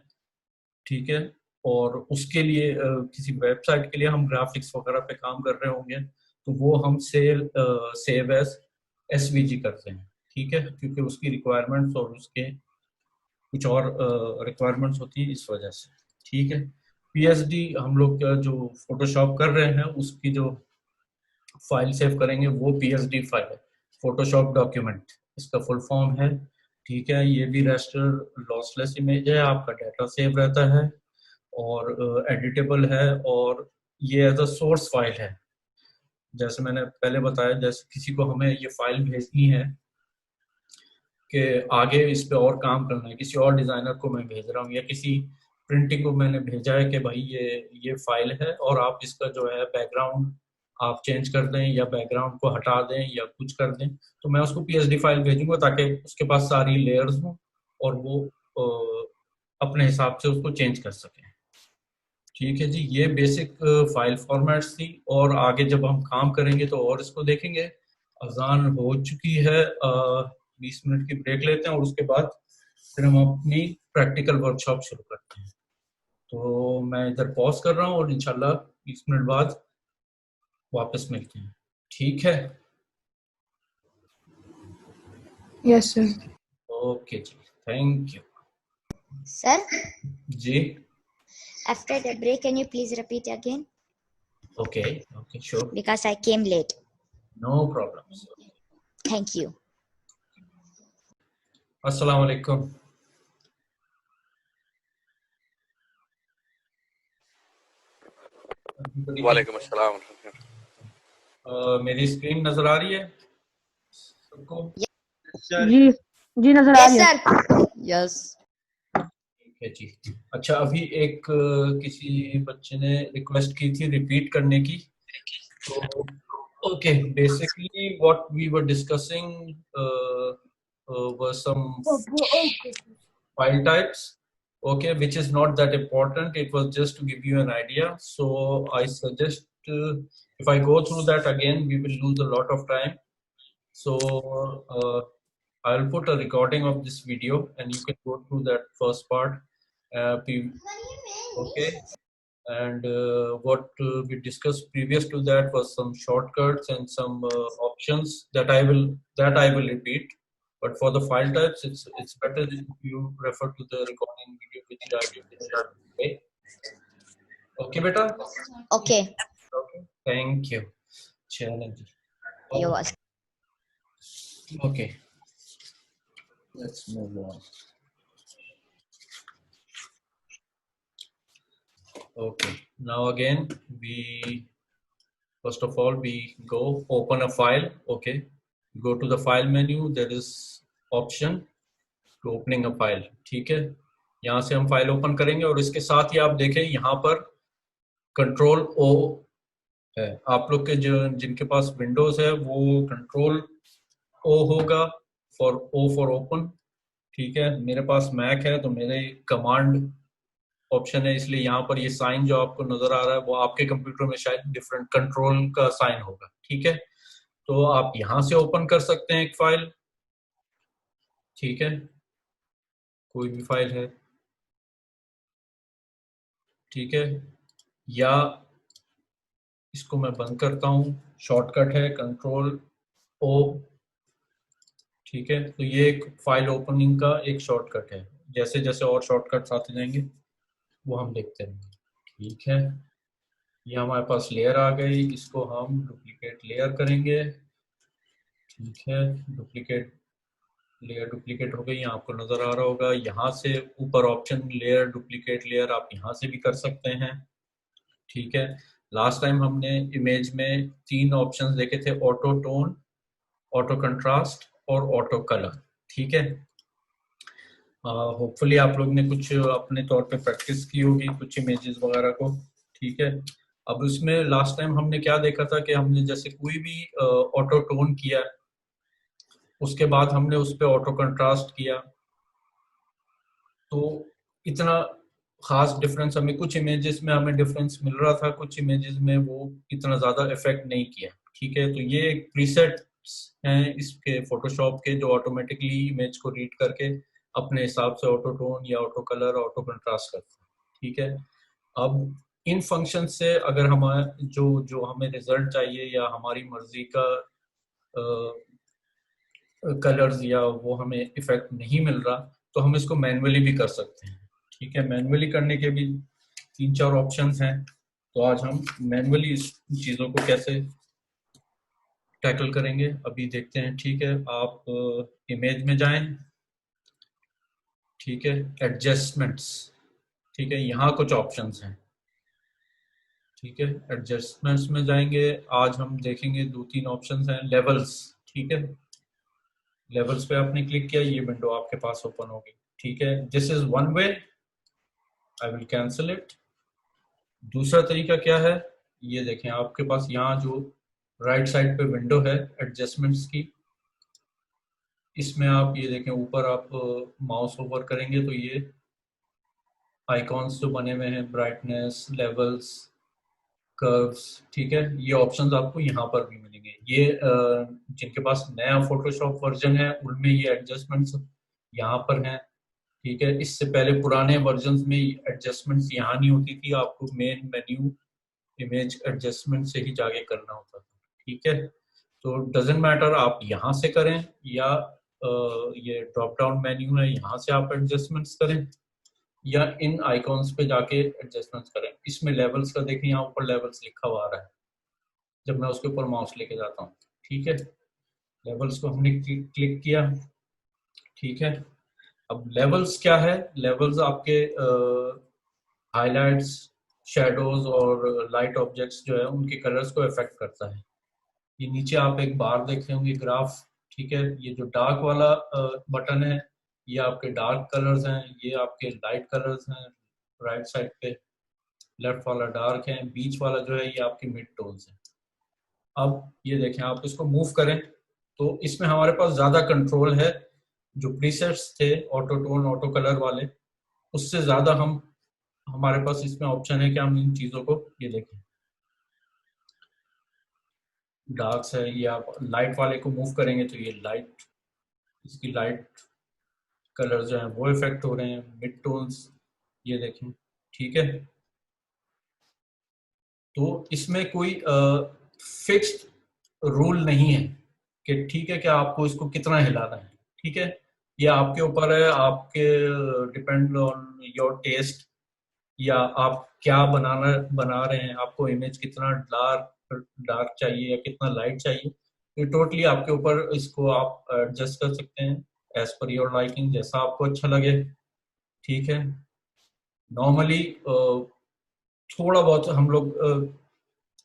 [SPEAKER 1] ठीक है, और उसके लिए किसी वेबसाइट के लिए हम ग्राफिक्स वगैरह पे काम कर रहे होंगे तो वो हम सेव एज एसवीजी करते हैं। ठीक है, क्योंकि उसकी रिक्वायरमेंट्स और उसके कुछ और रिक्वायरमेंट्स होती है इस वजह से। ठीक है, पीएसडी हम लोग जो फोटोशॉप कर रहे हैं उसकी जो फाइल सेव करेंगे वो पीएसडी फाइल है, फोटोशॉप डॉक्यूमेंट इसका फुल फॉर्म है। ठीक है, ये भी रेस्टर लॉसलेस इमेज है, आपका डाटा सेव रहता है और एडिटेबल है, और ये एज अ सोर्स फाइल है। जैसे मैंने पहले बताया, जैसे किसी को हमें ये फाइल भेजनी है कि आगे इस पे और काम करना है, किसी और डिजाइनर को मैं भेज रहा हूँ या किसी प्रिंटिंग को मैंने भेजा है कि भाई ये फाइल है और आप इसका जो है बैकग्राउंड आप चेंज कर दें या बैकग्राउंड को हटा दें या कुछ कर दें, तो मैं उसको पीएसडी फाइल भेजूंगा ताकि उसके पास सारी लेयर्स हों और वो अपने हिसाब से उसको चेंज कर सके। ठीक है जी, ये बेसिक फाइल फॉर्मेट्स थी, और आगे जब हम काम करेंगे तो और इसको देखेंगे। अजान हो चुकी है, 20 मिनट की ब्रेक लेते हैं और उसके बाद फिर हम अपनी प्रैक्टिकल वर्कशॉप शुरू करते हैं। तो मैं इधर पॉज कर रहा हूँ और इंशाल्लाह 20 मिनट बाद वापस मिलते हैं। ठीक है,
[SPEAKER 3] Yes, sir.
[SPEAKER 1] ओके जी, थैंक यू।
[SPEAKER 4] Sir,
[SPEAKER 1] जी,
[SPEAKER 4] after the break, can you please repeat again?
[SPEAKER 1] Okay okay sure,
[SPEAKER 4] Because I came late.
[SPEAKER 1] No problems.
[SPEAKER 4] Thank you.
[SPEAKER 1] अस्सलाम वालेकुम।
[SPEAKER 5] वालेकुम अस्सलाम।
[SPEAKER 1] मेरी स्क्रीन नजर आ रही है सबको?
[SPEAKER 3] जी जी नजर आ
[SPEAKER 4] Yes,
[SPEAKER 3] रही है।
[SPEAKER 4] sir. Yes.
[SPEAKER 1] ठीक है जी। अच्छा, अभी एक किसी बच्चे ने रिक्वेस्ट की थी रिपीट करने की, तो okay, basically what we were discussing were some file types, okay, which is not that important, it was just to give you an idea. So I suggest if I go through that again we will lose a lot of time. So I'll put a recording of this video and you can go through that first part, okay, and what we discussed previous to that was some shortcuts and some options that I will repeat. But for the file types, it's better if you refer to the recording video which I did. Okay, okay, beta.
[SPEAKER 4] Okay.
[SPEAKER 1] Okay, thank you. Challenge.
[SPEAKER 4] You're welcome.
[SPEAKER 1] Okay, let's move on. Okay, now again we First of all, we go open a file. Okay, go to the file menu. There is option to opening a file. ठीक है, यहाँ से हम file open करेंगे और इसके साथ ही आप देखें यहाँ पर कंट्रोल ओ है। आप लोग के जो जिनके पास विंडोज है वो कंट्रोल ओ होगा, फॉर ओ फॉर ओपन। ठीक है, मेरे पास मैक है तो मेरे कमांड ऑप्शन है, इसलिए यहाँ पर ये साइन जो आपको नजर आ रहा है वो आपके कंप्यूटर में शायद डिफरेंट कंट्रोल का साइन होगा। ठीक है, तो आप यहाँ से ओपन कर सकते हैं एक फाइल। ठीक है, कोई भी फाइल है। ठीक है, या इसको मैं बंद करता हूँ, शॉर्टकट है कंट्रोल ओ। ठीक है, तो ये एक फाइल ओपनिंग का एक शॉर्टकट है। जैसे जैसे और शॉर्टकट्स आते जाएंगे वो हम देखते रहेंगे। ठीक है, ये हमारे पास लेयर आ गई, इसको हम डुप्लीकेट लेयर करेंगे। ठीक है, डुप्लीकेट लेयर डुप्लीकेट हो गई, यहाँ आपको नजर आ रहा होगा। यहाँ से ऊपर ऑप्शन लेयर डुप्लीकेट लेयर आप यहाँ से भी कर सकते हैं। ठीक है, लास्ट टाइम हमने इमेज में 3 ऑप्शंस देखे थे, ऑटो टोन, ऑटो कंट्रास्ट और ऑटो कलर। ठीक है, होपफुली आप लोग ने कुछ अपने तौर पे प्रैक्टिस की होगी कुछ इमेजेस वगैरह को। ठीक है, अब उसमें लास्ट टाइम हमने क्या देखा था कि हमने जैसे कोई भी ऑटो टोन किया, उसके बाद हमने उस पर ऑटो कंट्रास्ट किया, तो इतना खास डिफरेंस हमें कुछ इमेजेस में हमें डिफरेंस मिल रहा था, कुछ इमेजेस में वो इतना ज्यादा इफेक्ट नहीं किया। ठीक है, तो ये एक प्रीसेट हैं इसके फोटोशॉप के जो ऑटोमेटिकली इमेज को रीड करके अपने हिसाब से ऑटो टोन या ऑटो कलर ऑटो कंट्रास्ट करते हैं। ठीक है, अब इन फंक्शन से अगर हमारे जो जो हमें रिजल्ट चाहिए या हमारी मर्जी का कलर्स या वो हमें इफेक्ट नहीं मिल रहा, तो हम इसको मैन्युअली भी कर सकते हैं। ठीक है, मैन्युअली करने के भी 3-4 ऑप्शंस हैं, तो आज हम मैन्युअली इस चीज़ों को कैसे टैकल करेंगे अभी देखते हैं। ठीक है, आप इमेज में जाएं। ठीक है, एडजस्टमेंट्स। ठीक है, यहाँ कुछ ऑप्शंस हैं। ठीक है, एडजस्टमेंट्स में जाएंगे, आज हम देखेंगे 2-3 ऑप्शंस हैं। लेवल्स। ठीक है, लेवल्स पे आपने क्लिक किया, ये विंडो आपके पास ओपन होगी। ठीक है, this is one way, I will cancel it. दूसरा तरीका क्या है, ये देखें आपके पास यहाँ जो राइट साइड पे विंडो है एडजस्टमेंट्स की, इसमें आप ये देखें ऊपर आप माउस ओवर करेंगे तो ये आइकॉन्स जो बने हुए हैं, ब्राइटनेस, लेवल्स, कर्व्स। ठीक है, ये ऑप्शंस आपको यहाँ पर भी मिलेंगे। ये जिनके पास नया फोटोशॉप वर्जन है उनमें ये एडजस्टमेंट्स यहाँ पर हैं। ठीक है, इससे पहले पुराने वर्जन्स में एडजस्टमेंट्स यहाँ नहीं होती थी, आपको मेन मेन्यू इमेज एडजस्टमेंट से ही जाके करना होता था। ठीक है, तो डजेंट मैटर आप यहाँ से करें या ये ड्रॉप डाउन मेन्यू है यहाँ से आप एडजस्टमेंट्स करें या इन आइकॉन्स पे जाके एडजस्टमेंट्स करें। इसमें लेवल्स का देखें, यहाँ ऊपर लेवल्स लिखा हुआ आ रहा है जब मैं उसके ऊपर माउस लेके जाता हूँ। ठीक है, लेवल्स को हमने क्लिक किया। ठीक है, अब लेवल्स क्या है, लेवल्स आपके हाइलाइट्स, शैडोज और लाइट ऑब्जेक्ट्स जो है उनके कलर्स को इफेक्ट करता है। ये नीचे आप एक बार देख रहे होंगे ग्राफ। ठीक है, ये जो डार्क वाला बटन है ये आपके डार्क कलर्स हैं, ये आपके लाइट कलर्स हैं राइट साइड पे, लेफ्ट वाला डार्क है, बीच वाला जो है ये आपके मिड टोन्स हैं। अब ये देखें, आप इसको मूव करें तो इसमें हमारे पास ज्यादा कंट्रोल है। जो प्रीसेट्स थे ऑटो टोन ऑटो कलर वाले, उससे ज्यादा हमारे पास इसमें ऑप्शन है कि हम इन चीजों को, ये देखें डार्क्स है, ये आप लाइट वाले को मूव करेंगे तो ये लाइट, इसकी लाइट कलर जो है वो इफेक्ट हो रहे हैं, मिड टोन्स ये देखें। ठीक है, तो इसमें कोई फिक्स्ड रूल नहीं है कि ठीक है कि आपको इसको कितना हिलाना है। ठीक है, ये आपके ऊपर है, आपके डिपेंड ऑन योर टेस्ट या आप क्या बना रहे हैं, आपको इमेज कितना डार्क चाहिए या कितना लाइट चाहिए, ये टोटली आपके ऊपर, इसको आप एडजस्ट कर सकते हैं एज पर योर लाइकिंग, जैसा आपको अच्छा लगे। ठीक है, नॉर्मली थोड़ा बहुत हम लोग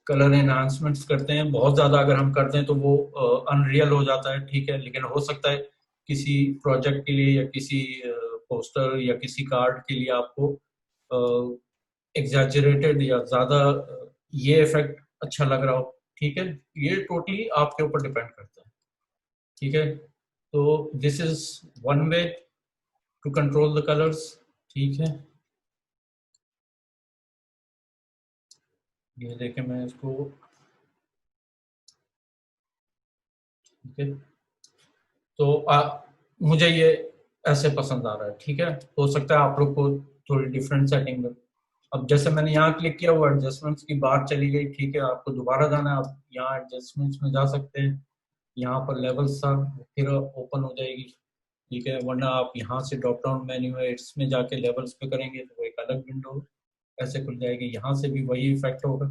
[SPEAKER 1] कलर एनहांसमेंट्स करते हैं। बहुत ज़्यादा अगर हम करते हैं तो वो अनरियल हो जाता है, ठीक है, लेकिन हो सकता है किसी प्रोजेक्ट के लिए या किसी पोस्टर या किसी कार्ड के लिए आपको एग्जैजरेटेड या ज़्यादा ये इफेक्ट अच्छा लग रहा हो, ठीक है। ये टोटली आपके ऊपर डिपेंड करता है, ठीक है। तो this is one way to control the colours, ठीक है। ये देखें, मैं इसको, ठीक है, तो मुझे ये ऐसे पसंद आ रहा है, ठीक है। हो सकता है आप लोग को थोड़ी डिफरेंट सेटिंग में। अब जैसे मैंने यहाँ क्लिक किया, वो एडजस्टमेंट्स की बात चली गई, ठीक है। आपको दोबारा जाना है, आप यहाँ एडजस्टमेंट्स में जा सकते हैं। यहाँ पर लेवल्स था, फिर ओपन हो जाएगी, ठीक है। वरना आप यहाँ से ड्रॉप डाउन मेन्यू है, इसमें जाके लेवल्स पे करेंगे तो वो एक अलग विंडो ऐसे खुल जाएगी। यहाँ से भी वही इफेक्ट होगा,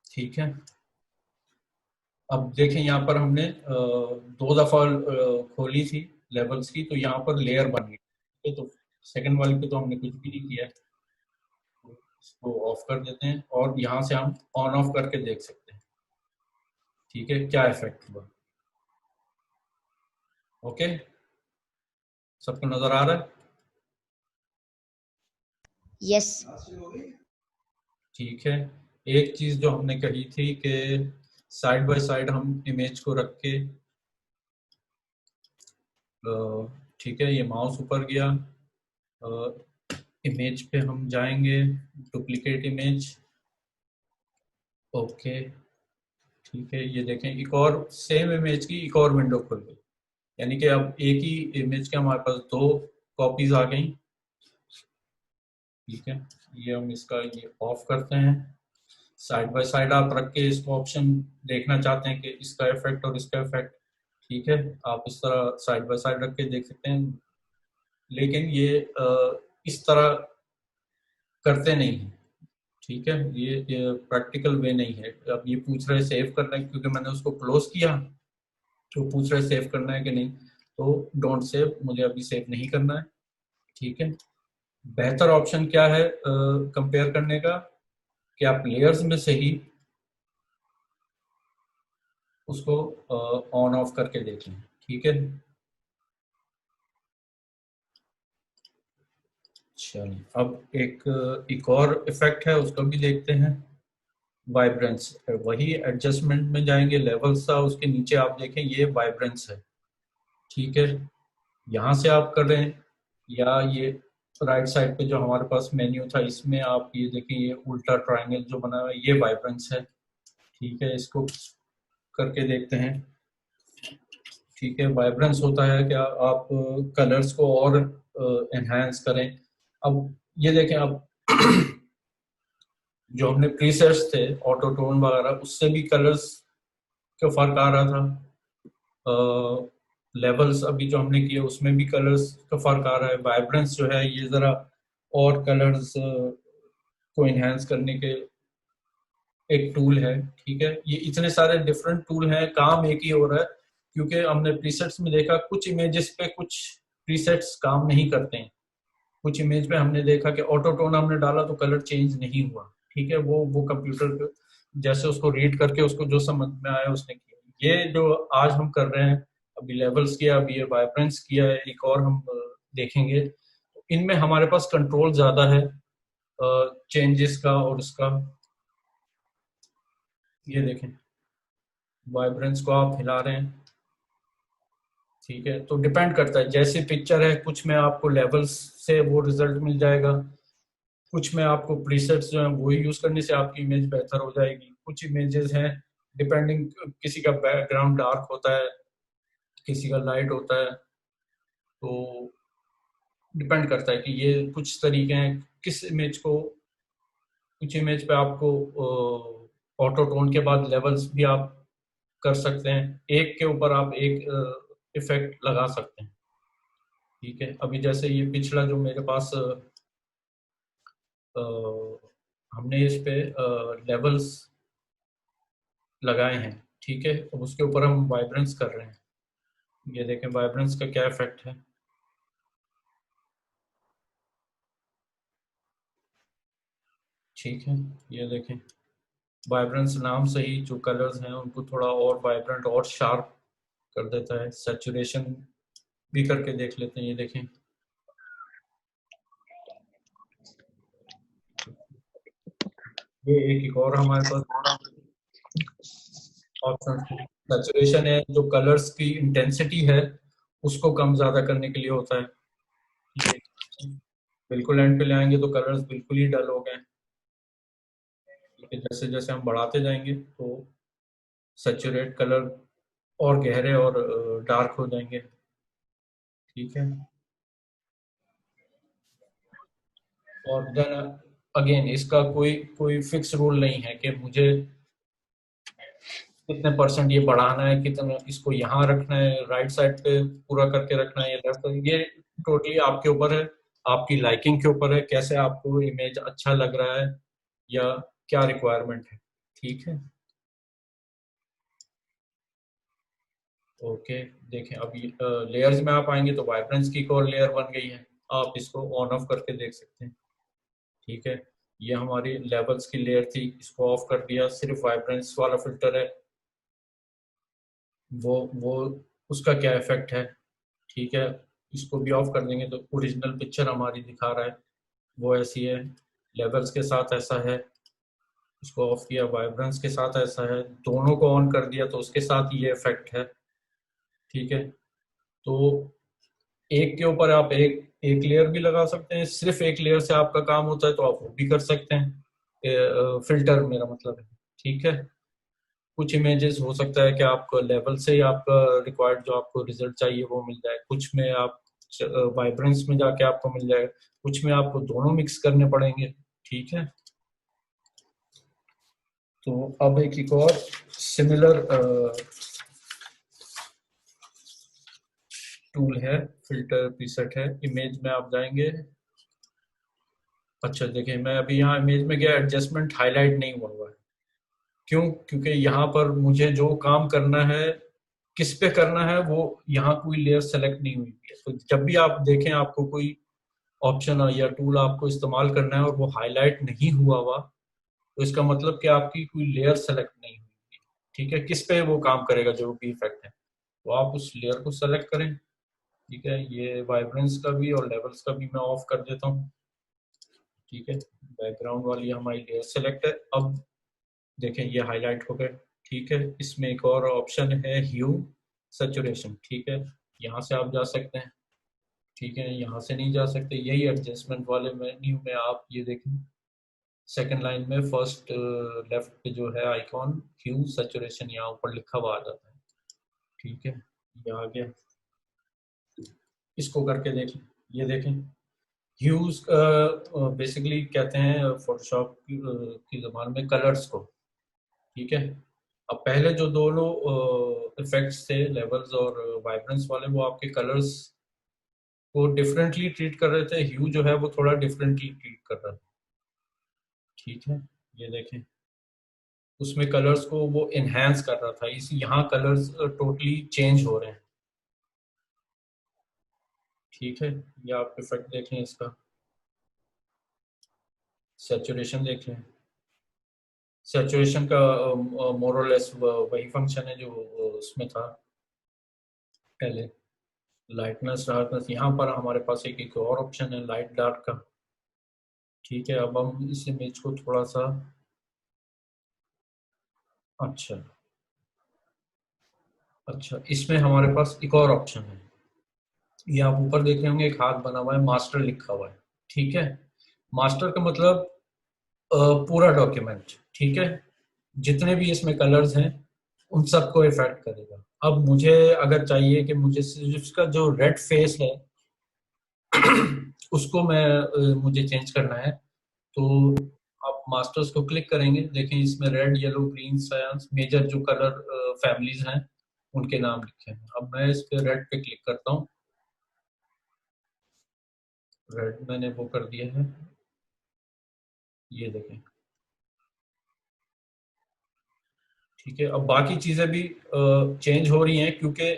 [SPEAKER 1] ठीक है। अब देखें, यहाँ पर हमने 2 दफा खोली थी लेवल्स की, तो यहाँ पर लेयर बन गई, ठीक है। तो सेकंड वाले पे तो हमने कुछ भी नहीं किया, इसको ऑफ कर देते हैं और यहाँ से हम ऑन ऑफ करके देख सकते हैं, ठीक है, क्या इफेक्ट हुआ। ओके, सबको नजर आ रहा है?
[SPEAKER 4] Yes.
[SPEAKER 1] ठीक है। एक चीज जो हमने कही थी कि साइड बाय साइड हम इमेज को रख के, ठीक है, ये माउस ऊपर गया, इमेज पे हम जाएंगे, डुप्लीकेट इमेज, ओके, ठीक है। ये देखें, एक और सेम इमेज की एक और विंडो खुल गई, यानी कि अब एक ही इमेज के हमारे पास 2 कॉपीज आ गई, ठीक है। ये हम इसका ये ऑफ करते हैं। साइड बाय साइड आप रख के इसको ऑप्शन देखना चाहते हैं कि इसका इफेक्ट और इसका इफेक्ट, ठीक है, आप इस तरह साइड बाय साइड रख के देख सकते हैं। लेकिन ये इस तरह करते नहीं है, ठीक है। ये प्रैक्टिकल वे नहीं है। अब ये पूछ रहे सेव करना है, क्योंकि मैंने उसको क्लोज किया तो पूछ रहे सेव करना है कि नहीं, तो डोंट सेव, मुझे अभी सेव नहीं करना है, ठीक है। बेहतर ऑप्शन क्या है कंपेयर करने का, कि आप लेयर्स में से ही उसको ऑन ऑफ करके देखें, ठीक है। चलिए, अब एक और इफेक्ट है, उसको भी देखते हैं। वाइब्रेंस, वही एडजस्टमेंट में जाएंगे, लेवल्स था, उसके नीचे आप देखें ये वाइब्रेंस है, ठीक है। यहाँ से आप कर रहे हैं, या ये राइट साइड पे जो हमारे पास मेन्यू था, इसमें आप ये देखें, ये उल्टा ट्रायंगल जो बना हुआ है, ये वाइब्रेंस है, ठीक है। इसको करके देखते हैं, ठीक है। वाइब्रेंस होता है क्या, आप कलर्स को और एनहांस करें। अब ये देखें, अब जो हमने प्रीसेट्स थे ऑटो टोन वगैरह, उससे भी कलर्स का फर्क आ रहा था। लेवल्स अभी जो हमने किए उसमें भी कलर्स का फर्क आ रहा है। वाइब्रेंस जो है, ये जरा और कलर्स को इनहेंस करने के एक टूल है, ठीक है। ये इतने सारे डिफरेंट टूल हैं, काम एक ही हो रहा है, क्योंकि हमने प्रीसेट्स में देखा कुछ इमेजेस पे कुछ प्रीसेट्स काम नहीं करते हैं। कुछ इमेज पे हमने देखा कि ऑटो टोन हमने डाला तो कलर चेंज नहीं हुआ, ठीक है। वो कंप्यूटर पे जैसे उसको रीड करके उसको जो समझ में आया उसने किया। ये जो आज हम कर रहे हैं, अभी लेवल्स किया, अभी ये वाइब्रेंस किया है, एक और हम देखेंगे। इनमें हमारे पास कंट्रोल ज्यादा है चेंजेस का और उसका। ये देखें, वाइब्रेंस को आप हिला रहे हैं, ठीक है। तो डिपेंड करता है, जैसी पिक्चर है कुछ में आपको लेवल्स से वो रिजल्ट मिल जाएगा, कुछ में आपको प्रीसेट्स जो है वो यूज करने से आपकी इमेज बेहतर हो जाएगी। कुछ इमेजेस हैं डिपेंडिंग, किसी का बैकग्राउंड डार्क होता है, किसी का लाइट होता है, तो डिपेंड करता है कि ये कुछ तरीके हैं किस इमेज को। कुछ इमेज पे आपको ऑटो टोन के बाद लेवल्स भी आप कर सकते हैं, एक के ऊपर आप एक इफेक्ट लगा सकते हैं, ठीक है। अभी जैसे ये पिछला जो मेरे पास अ, हमने इस पे लेवल्स लगाए हैं, ठीक है। अब उसके ऊपर हम वाइब्रेंस कर रहे हैं, ये देखें वाइब्रेंस का क्या इफेक्ट है, ठीक है। ये देखें, वाइब्रेंस नाम से ही जो कलर्स हैं उनको थोड़ा और वाइब्रेंट और शार्प कर देता है। सैचुरेशन भी करके देख लेते हैं, ये देखें। ये एक और हमारे पास ऑप्शन, सैचुरेशन है जो कलर्स की इंटेंसिटी है उसको कम ज्यादा करने के लिए होता है। ये बिल्कुल एंड पे ले आएंगे तो कलर्स बिल्कुल ही डल हो गए, लेकिन जैसे जैसे हम बढ़ाते जाएंगे तो सैचुरेट कलर और गहरे और डार्क हो जाएंगे। ठीक है, और देन अगेन इसका कोई कोई फिक्स रूल नहीं है कि मुझे कितने परसेंट ये बढ़ाना है, कितना इसको यहाँ रखना है, राइट साइड पे पूरा करके रखना है या लेफ्ट, ये टोटली आपके ऊपर है, आपकी लाइकिंग के ऊपर है, कैसे आपको इमेज अच्छा लग रहा है या क्या रिक्वायरमेंट है। ठीक है, ओके। देखें अब लेयर्स में आप आएंगे तो वाइब्रेंस की एक और लेयर बन गई है, आप इसको ऑन ऑफ करके देख सकते हैं। ठीक है, ये हमारी लेवल्स की लेयर थी, इसको ऑफ कर दिया, सिर्फ वाइब्रेंस वाला फिल्टर है, वो उसका क्या इफेक्ट है। ठीक है, इसको भी ऑफ कर देंगे तो ओरिजिनल पिक्चर हमारी दिखा रहा है वो ऐसी है, लेवल्स के साथ ऐसा है। इसको ऑफ किया, वाइब्रेंस के साथ ऐसा है, दोनों को ऑन कर दिया तो उसके साथ ये इफेक्ट है। ठीक है, तो एक के ऊपर आप एक एक लेयर भी लगा सकते हैं, सिर्फ एक लेयर से आपका काम होता है तो आप वो भी कर सकते हैं, फिल्टर मेरा मतलब है। ठीक है, कुछ इमेजेस हो सकता है कि आपको लेवल से ही आपका रिक्वायर्ड जो आपको रिजल्ट चाहिए वो मिल जाए, कुछ में आप वाइब्रेंस में जाके आपको मिल जाएगा, कुछ में आपको दोनों मिक्स करने पड़ेंगे। ठीक है, तो अब एक और सिमिलर टूल है, फिल्टर प्रीसेट है, इमेज में आप जाएंगे। अच्छा देखिए, मैं अभी यहाँ इमेज में गया, एडजस्टमेंट हाईलाइट नहीं हुआ है, क्यों? क्योंकि यहाँ पर मुझे जो काम करना है, किस पे करना है, वो यहाँ कोई लेयर सेलेक्ट नहीं हुई है। तो जब भी आप देखें आपको कोई ऑप्शन या टूल आपको इस्तेमाल करना है और वो हाईलाइट नहीं हुआ हुआ, तो इसका मतलब कि आपकी कोई लेयर सेलेक्ट नहीं हुई है। ठीक है, किस पे वो काम करेगा जो भी इफेक्ट है, तो आप उस लेयर को सेलेक्ट करें। ठीक है, ये वाइब्रेंस का भी और लेवल्स का भी मैं ऑफ कर देता हूँ। ठीक है, बैकग्राउंड वाली हमारी लेयर सेलेक्ट है। अब देखें ये हाईलाइट हो गए। ठीक है, इसमें एक और ऑप्शन है ह्यू सैचुरेशन। ठीक है, यहाँ से आप जा सकते हैं। ठीक है, यहाँ से नहीं जा सकते, यही एडजस्टमेंट वाले मेन्यू में आप ये देखें, सेकंड लाइन में फर्स्ट लेफ्ट पे जो है आइकॉन ह्यू सैचुरेशन, यहाँ ऊपर लिखा हुआ आ जाता है। ठीक है, ये आ गया, इसको करके देखें। ये देखें, ह्यूज बेसिकली कहते हैं फोटोशॉप की ज़बान में कलर्स को। ठीक है, अब पहले जो दोनों इफेक्ट्स थे, लेवल्स और वाइब्रेंस वाले, वो आपके कलर्स को डिफरेंटली ट्रीट कर रहे थे, ह्यू जो है वो थोड़ा डिफरेंटली ट्रीट कर रहा है। ठीक है, ये देखें, उसमें कलर्स को वो इनहेंस कर रहा था, इस यहाँ कलर्स टोटली चेंज हो रहे हैं। ठीक है, ये आप इफेक्ट देख लें, इसका सैचुरेशन देख लें। सैचुरेशन का मोरलेस वही फंक्शन है जो उसमें था पहले, लाइटनेस डार्कनेस। यहाँ पर हमारे पास एक और ऑप्शन है लाइट डार्क का। ठीक है, अब हम इस इमेज को थोड़ा सा, अच्छा अच्छा, इसमें हमारे पास एक और ऑप्शन है, ये आप ऊपर देख रहे होंगे एक हाथ बना हुआ है, मास्टर लिखा हुआ है। ठीक है, मास्टर का मतलब पूरा डॉक्यूमेंट। ठीक है, जितने भी इसमें कलर्स हैं उन सबको इफेक्ट करेगा। अब मुझे अगर चाहिए कि मुझे सिर्फ इसका जो रेड फेस है उसको मुझे चेंज करना है, तो आप मास्टर्स को क्लिक करेंगे, देखें इसमें red yellow green cyans major जो कलर फैमिलीज हैं उनके नाम लिखे हैं। अब मैं इस पे रेड पे क्लिक करता हूँ, रेड मैंने वो कर दिया है, ये देखें। ठीक है, अब बाकी चीजें भी चेंज हो रही हैं, क्योंकि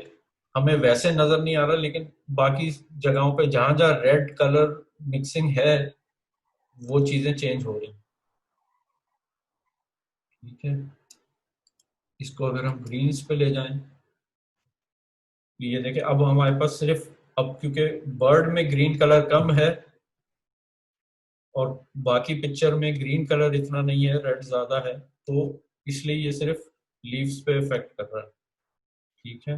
[SPEAKER 1] हमें वैसे नजर नहीं आ रहा, लेकिन बाकी जगहों पे जहां जहां रेड कलर मिक्सिंग है वो चीजें चेंज हो रही हैं। ठीक है, इसको अगर हम ग्रीन्स पे ले जाएं, ये देखें अब हमारे पास सिर्फ, अब क्योंकि बर्ड में ग्रीन कलर कम है और बाकी पिक्चर में ग्रीन कलर इतना नहीं है, रेड ज्यादा है, तो इसलिए ये सिर्फ लीव्स पे इफेक्ट कर रहा है। ठीक है,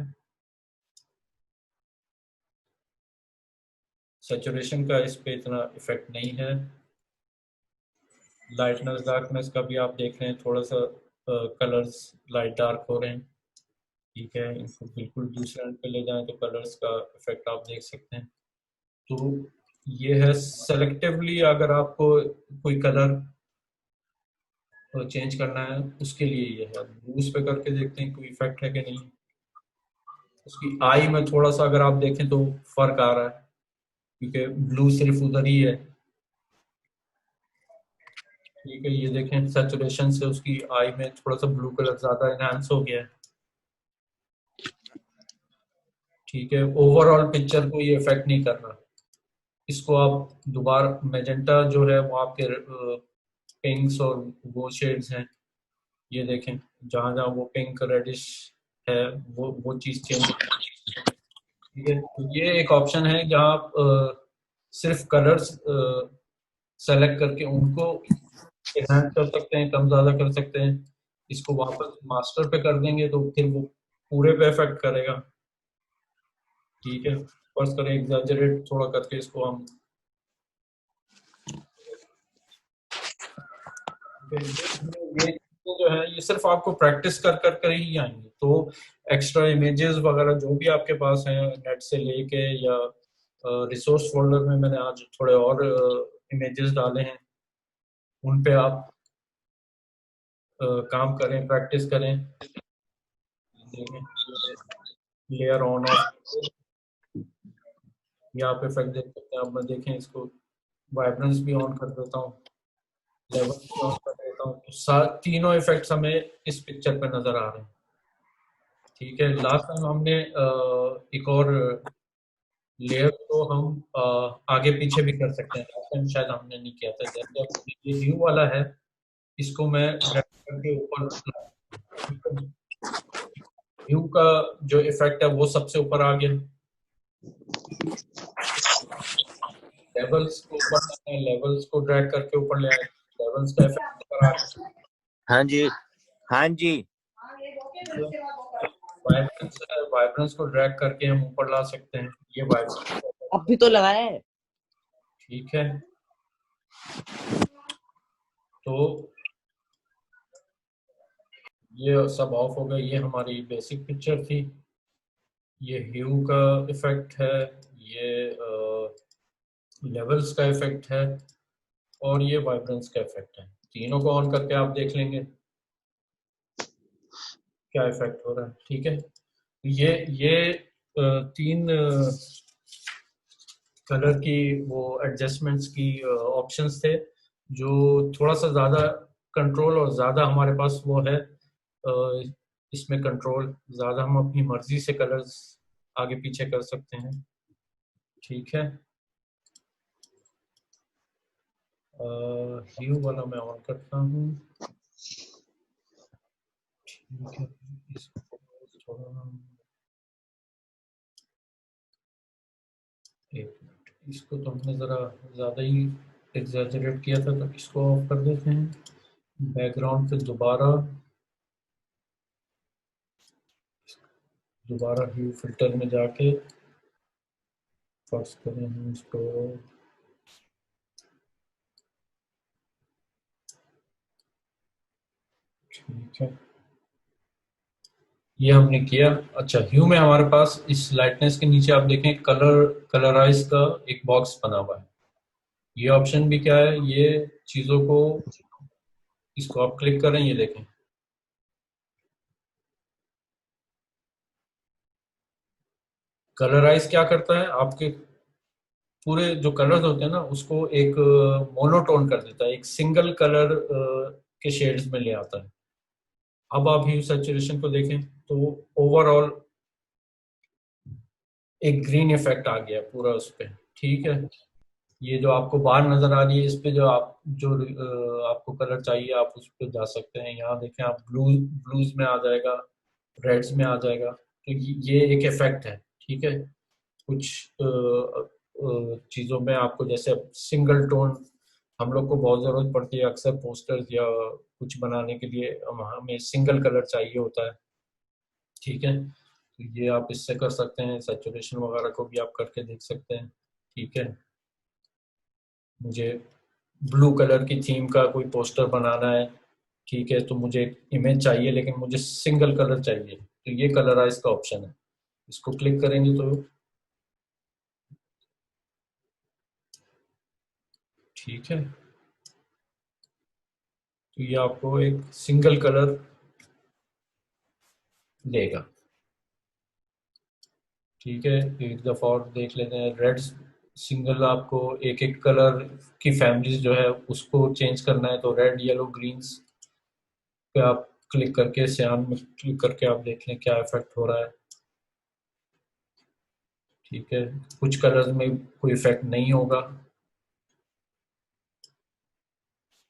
[SPEAKER 1] सैचुरेशन का इस पे इतना इफेक्ट नहीं है। लाइटनेस डार्कनेस का भी आप देख रहे हैं, थोड़ा सा कलर्स लाइट डार्क हो रहे हैं। ठीक है, इनको बिल्कुल दूसरे एंड पे ले जाएं तो कलर्स का इफेक्ट आप देख सकते हैं। तो ये है सेलेक्टिवली, अगर आपको कोई कलर चेंज करना है उसके लिए ये है। ब्लूज पे करके देखते हैं कोई इफेक्ट है कि नहीं। उसकी आई में थोड़ा सा अगर आप देखें तो फर्क आ रहा है, क्योंकि ब्लू सिर्फ उधर ही है। ठीक है, ये देखें सैचुरेशन से उसकी आई में थोड़ा सा ब्लू कलर ज्यादा एनहांस हो गया है। ठीक है, ओवरऑल पिक्चर को ये इफेक्ट नहीं कर रहा। इसको आप दोबारा, मैजेंटा जो है वो आपके पिंक्स और वो शेड्स हैं, ये देखें जहां जहां वो पिंक रेडिश है वो चीज चेंज। ठीक है, तो ये एक ऑप्शन है जहां आप सिर्फ कलर्स सेलेक्ट करके उनको एनहांस कर सकते हैं, कम ज्यादा कर सकते हैं। इसको वापस मास्टर पे कर देंगे तो फिर वो पूरे पे इफेक्ट करेगा। ठीक है, फर्स्ट करें एग्जैजरेट थोड़ा करके इसको हम, ये जो है ये सिर्फ आपको प्रैक्टिस कर ही आएंगे। तो एक्स्ट्रा इमेजेस वगैरह जो भी आपके पास हैं नेट से लेके, या रिसोर्स फोल्डर में मैंने आज थोड़े और इमेजेस डाले हैं, उन पे आप काम करें, प्रैक्टिस करें। लेयर ऑन ऑफ, यहाँ पे इफेक्ट देख सकते हैं आप। मैं देखें इसको वाइब्रेंस भी ऑन कर देता हूँ, लेवल भी ऑन कर देता हूँ, तो तीनों इफेक्ट्स हमें इस पिक्चर पे नजर आ रहे हैं। ठीक है, लास्ट टाइम हमने एक और लेयर को हम आगे पीछे भी कर सकते हैं, लास्ट टाइम शायद हमने नहीं किया था। जैसे अब ये न्यू वाला है, इसको मैं ड्रैग करके ऊपर, व्यू का जो इफेक्ट है वो सबसे ऊपर आ गया। लेवल्स को ऊपर लाना है, लेवल्स को ड्रैग करके ऊपर ले आए, लेवल्स का इफेक्ट ऊपर आ गया।
[SPEAKER 5] हाँ जी, हाँ जी।
[SPEAKER 1] वाइब्रेंस को ड्रैग करके हम ऊपर ला सकते हैं, ये वाइब्रेंस
[SPEAKER 5] अभी तो लगाया है।
[SPEAKER 1] ठीक है, तो ये सब ऑफ हो गया। ये हमारी बेसिक पिक्चर थी। ये ह्यू का इफेक्ट है, ये लेवल्स का इफेक्ट है, और ये वाइब्रेंस का इफेक्ट है। तीनों को ऑन करके आप देख लेंगे क्या इफेक्ट हो रहा है। ठीक है, ये तीन कलर की वो एडजस्टमेंट्स की ऑप्शंस थे, जो थोड़ा सा ज़्यादा कंट्रोल और ज़्यादा हमारे पास वो है, इसमें कंट्रोल ज़्यादा, हम अपनी मर्जी से कलर्स आगे पीछे कर सकते हैं। ठीक है, ह्यू वाला मैं ऑन करता हूँ। ठीक है, इसको थोड़ा, एक मिनट, इसको तो हमने ज़रा ज़्यादा ही एग्जैजरेट किया था, तो इसको ऑफ कर देते हैं। बैकग्राउंड पे दोबारा ह्यू फिल्टर में जाके फर्स्ट करें हम इसको, ठीक है, ये हमने किया। अच्छा, ह्यू में हमारे पास इस लाइटनेस के नीचे आप देखें कलराइज का एक बॉक्स बना हुआ है। ये ऑप्शन भी क्या है, ये चीजों को, इसको आप क्लिक करें, ये देखें कलराइज क्या करता है, आपके पूरे जो कलर्स होते हैं ना उसको एक मोनोटोन कर देता है, एक सिंगल कलर के शेड्स में ले आता है। अब आप ह्यू सैचुरेशन को देखें तो ओवरऑल एक ग्रीन इफेक्ट आ गया पूरा उस पर। ठीक है, ये जो आपको बार नजर आ रही है, इस पे जो आपको कलर चाहिए आप उस पर जा सकते हैं। यहाँ देखें आप ब्लूज में आ जाएगा, रेड्स में आ जाएगा। तो ये एक इफेक्ट है, ठीक है। कुछ चीज़ों में आपको जैसे सिंगल टोन हम लोग को बहुत ज़रूरत पड़ती है अक्सर पोस्टर्स या कुछ बनाने के लिए, हमें सिंगल कलर चाहिए होता है, ठीक है। तो ये आप इससे कर सकते हैं, सैचुरेशन वगैरह को भी आप करके देख सकते हैं, ठीक है। मुझे ब्लू कलर की थीम का कोई पोस्टर बनाना है, ठीक है, तो मुझे इमेज चाहिए लेकिन मुझे सिंगल कलर चाहिए, तो ये कलराइज का ऑप्शन है, इसको क्लिक करेंगे तो ठीक है, तो ये आपको एक सिंगल कलर देगा, ठीक है। एक दफ़ा और देख लेते हैं। रेड सिंगल आपको एक एक कलर की फैमिलीज जो है उसको चेंज करना है, तो रेड येलो ग्रीन्स पे आप क्लिक करके सियान में क्लिक करके आप देख लें क्या इफेक्ट हो रहा है, ठीक है। कुछ कलर्स में कोई इफेक्ट नहीं होगा,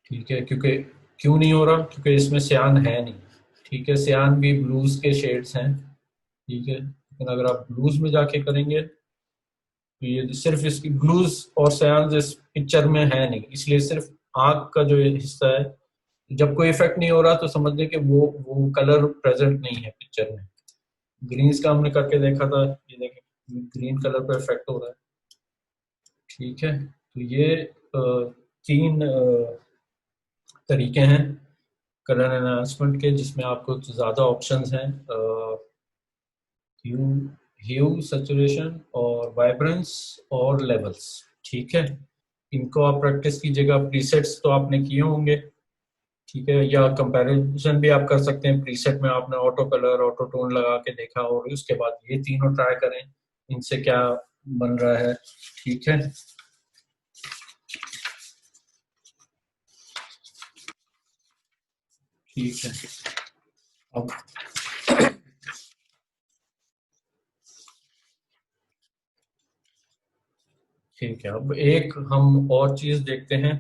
[SPEAKER 1] ठीक है, क्योंकि क्यों नहीं हो रहा, क्योंकि इसमें सियान है नहीं, ठीक है। सियान भी ब्लूज के शेड्स हैं, ठीक है, लेकिन अगर आप ब्लूज में जाके करेंगे तो ये सिर्फ इसकी ब्लूज और सियान इस पिक्चर में है नहीं, इसलिए सिर्फ आंख का जो ये हिस्सा है, जब कोई इफेक्ट नहीं हो रहा तो समझ लें कि वो कलर प्रेजेंट नहीं है पिक्चर में। ग्रीन्स का हमने करके देखा था, ये देखें ग्रीन कलर पर इफेक्ट हो रहा है, ठीक है। तो ये तीन तरीके हैं कलर एनहांसमेंट के, जिसमें आपको ज़्यादा ऑप्शंस हैं, ह्यू ह्यू सैचुरेशन और वाइब्रेंस और लेवल्स, ठीक है। इनको आप प्रैक्टिस कीजिएगा। प्रीसेट्स तो आपने किए होंगे, ठीक है, या कंपैरिजन भी आप कर सकते हैं। प्रीसेट में आपने ऑटो कलर ऑटो टोन लगा के देखा और उसके बाद ये तीनों ट्राई करें, इनसे क्या बन रहा है, ठीक है। ठीक है, अब ठीक है, अब एक हम और चीज देखते हैं,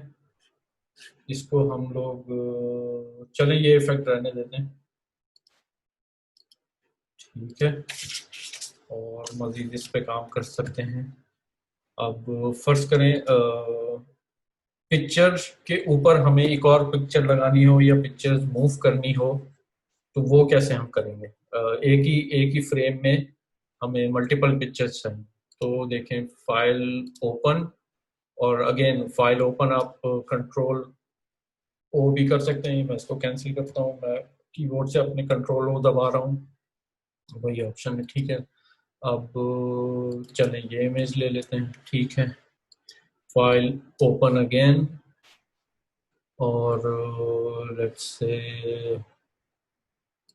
[SPEAKER 1] इसको हम लोग चलें ये इफेक्ट रहने देते हैं, ठीक है, और मजीद इस पे काम कर सकते हैं। अब फर्ज करें पिक्चर के ऊपर हमें एक और पिक्चर लगानी हो या पिक्चर्स मूव करनी हो, तो वो कैसे हम करेंगे। एक ही फ्रेम में हमें मल्टीपल पिक्चर्स चाहिए, तो देखें फाइल ओपन, और अगेन फाइल ओपन आप कंट्रोल ओ भी कर सकते हैं। मैं इसको कैंसिल करता हूँ, मैं कीबोर्ड से अपने कंट्रोल ओ दबा रहा हूँ, वही ऑप्शन है, ठीक है। अब चलें ये इमेज ले लेते हैं, ठीक है। फाइल ओपन अगेन, और लेट्स से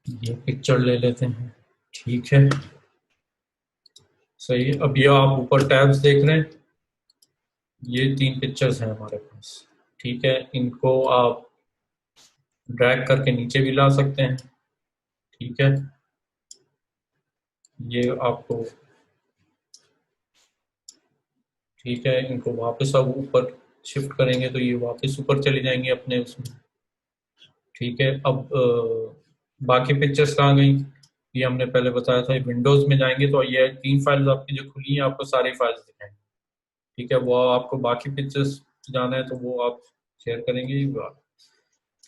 [SPEAKER 1] ये पिक्चर ले लेते हैं, ठीक है, सही है। अब ये आप ऊपर टैब्स देख रहे हैं, ये तीन पिक्चर्स हैं हमारे पास, ठीक है। इनको आप ड्रैग करके नीचे भी ला सकते हैं, ठीक है। ये आपको, ठीक है, इनको वापस अब ऊपर शिफ्ट करेंगे तो ये वापस ऊपर चले जाएंगे अपने उसमें, ठीक है। अब बाकी पिक्चर्स कहाँ गई, ये हमने पहले बताया था। विंडोज में जाएंगे तो ये तीन फाइल्स आपकी जो खुली हैं आपको सारी फाइल्स दिखाएंगे, ठीक है। वो आपको बाकी पिक्चर्स जाना है तो वो आप शेयर करेंगे,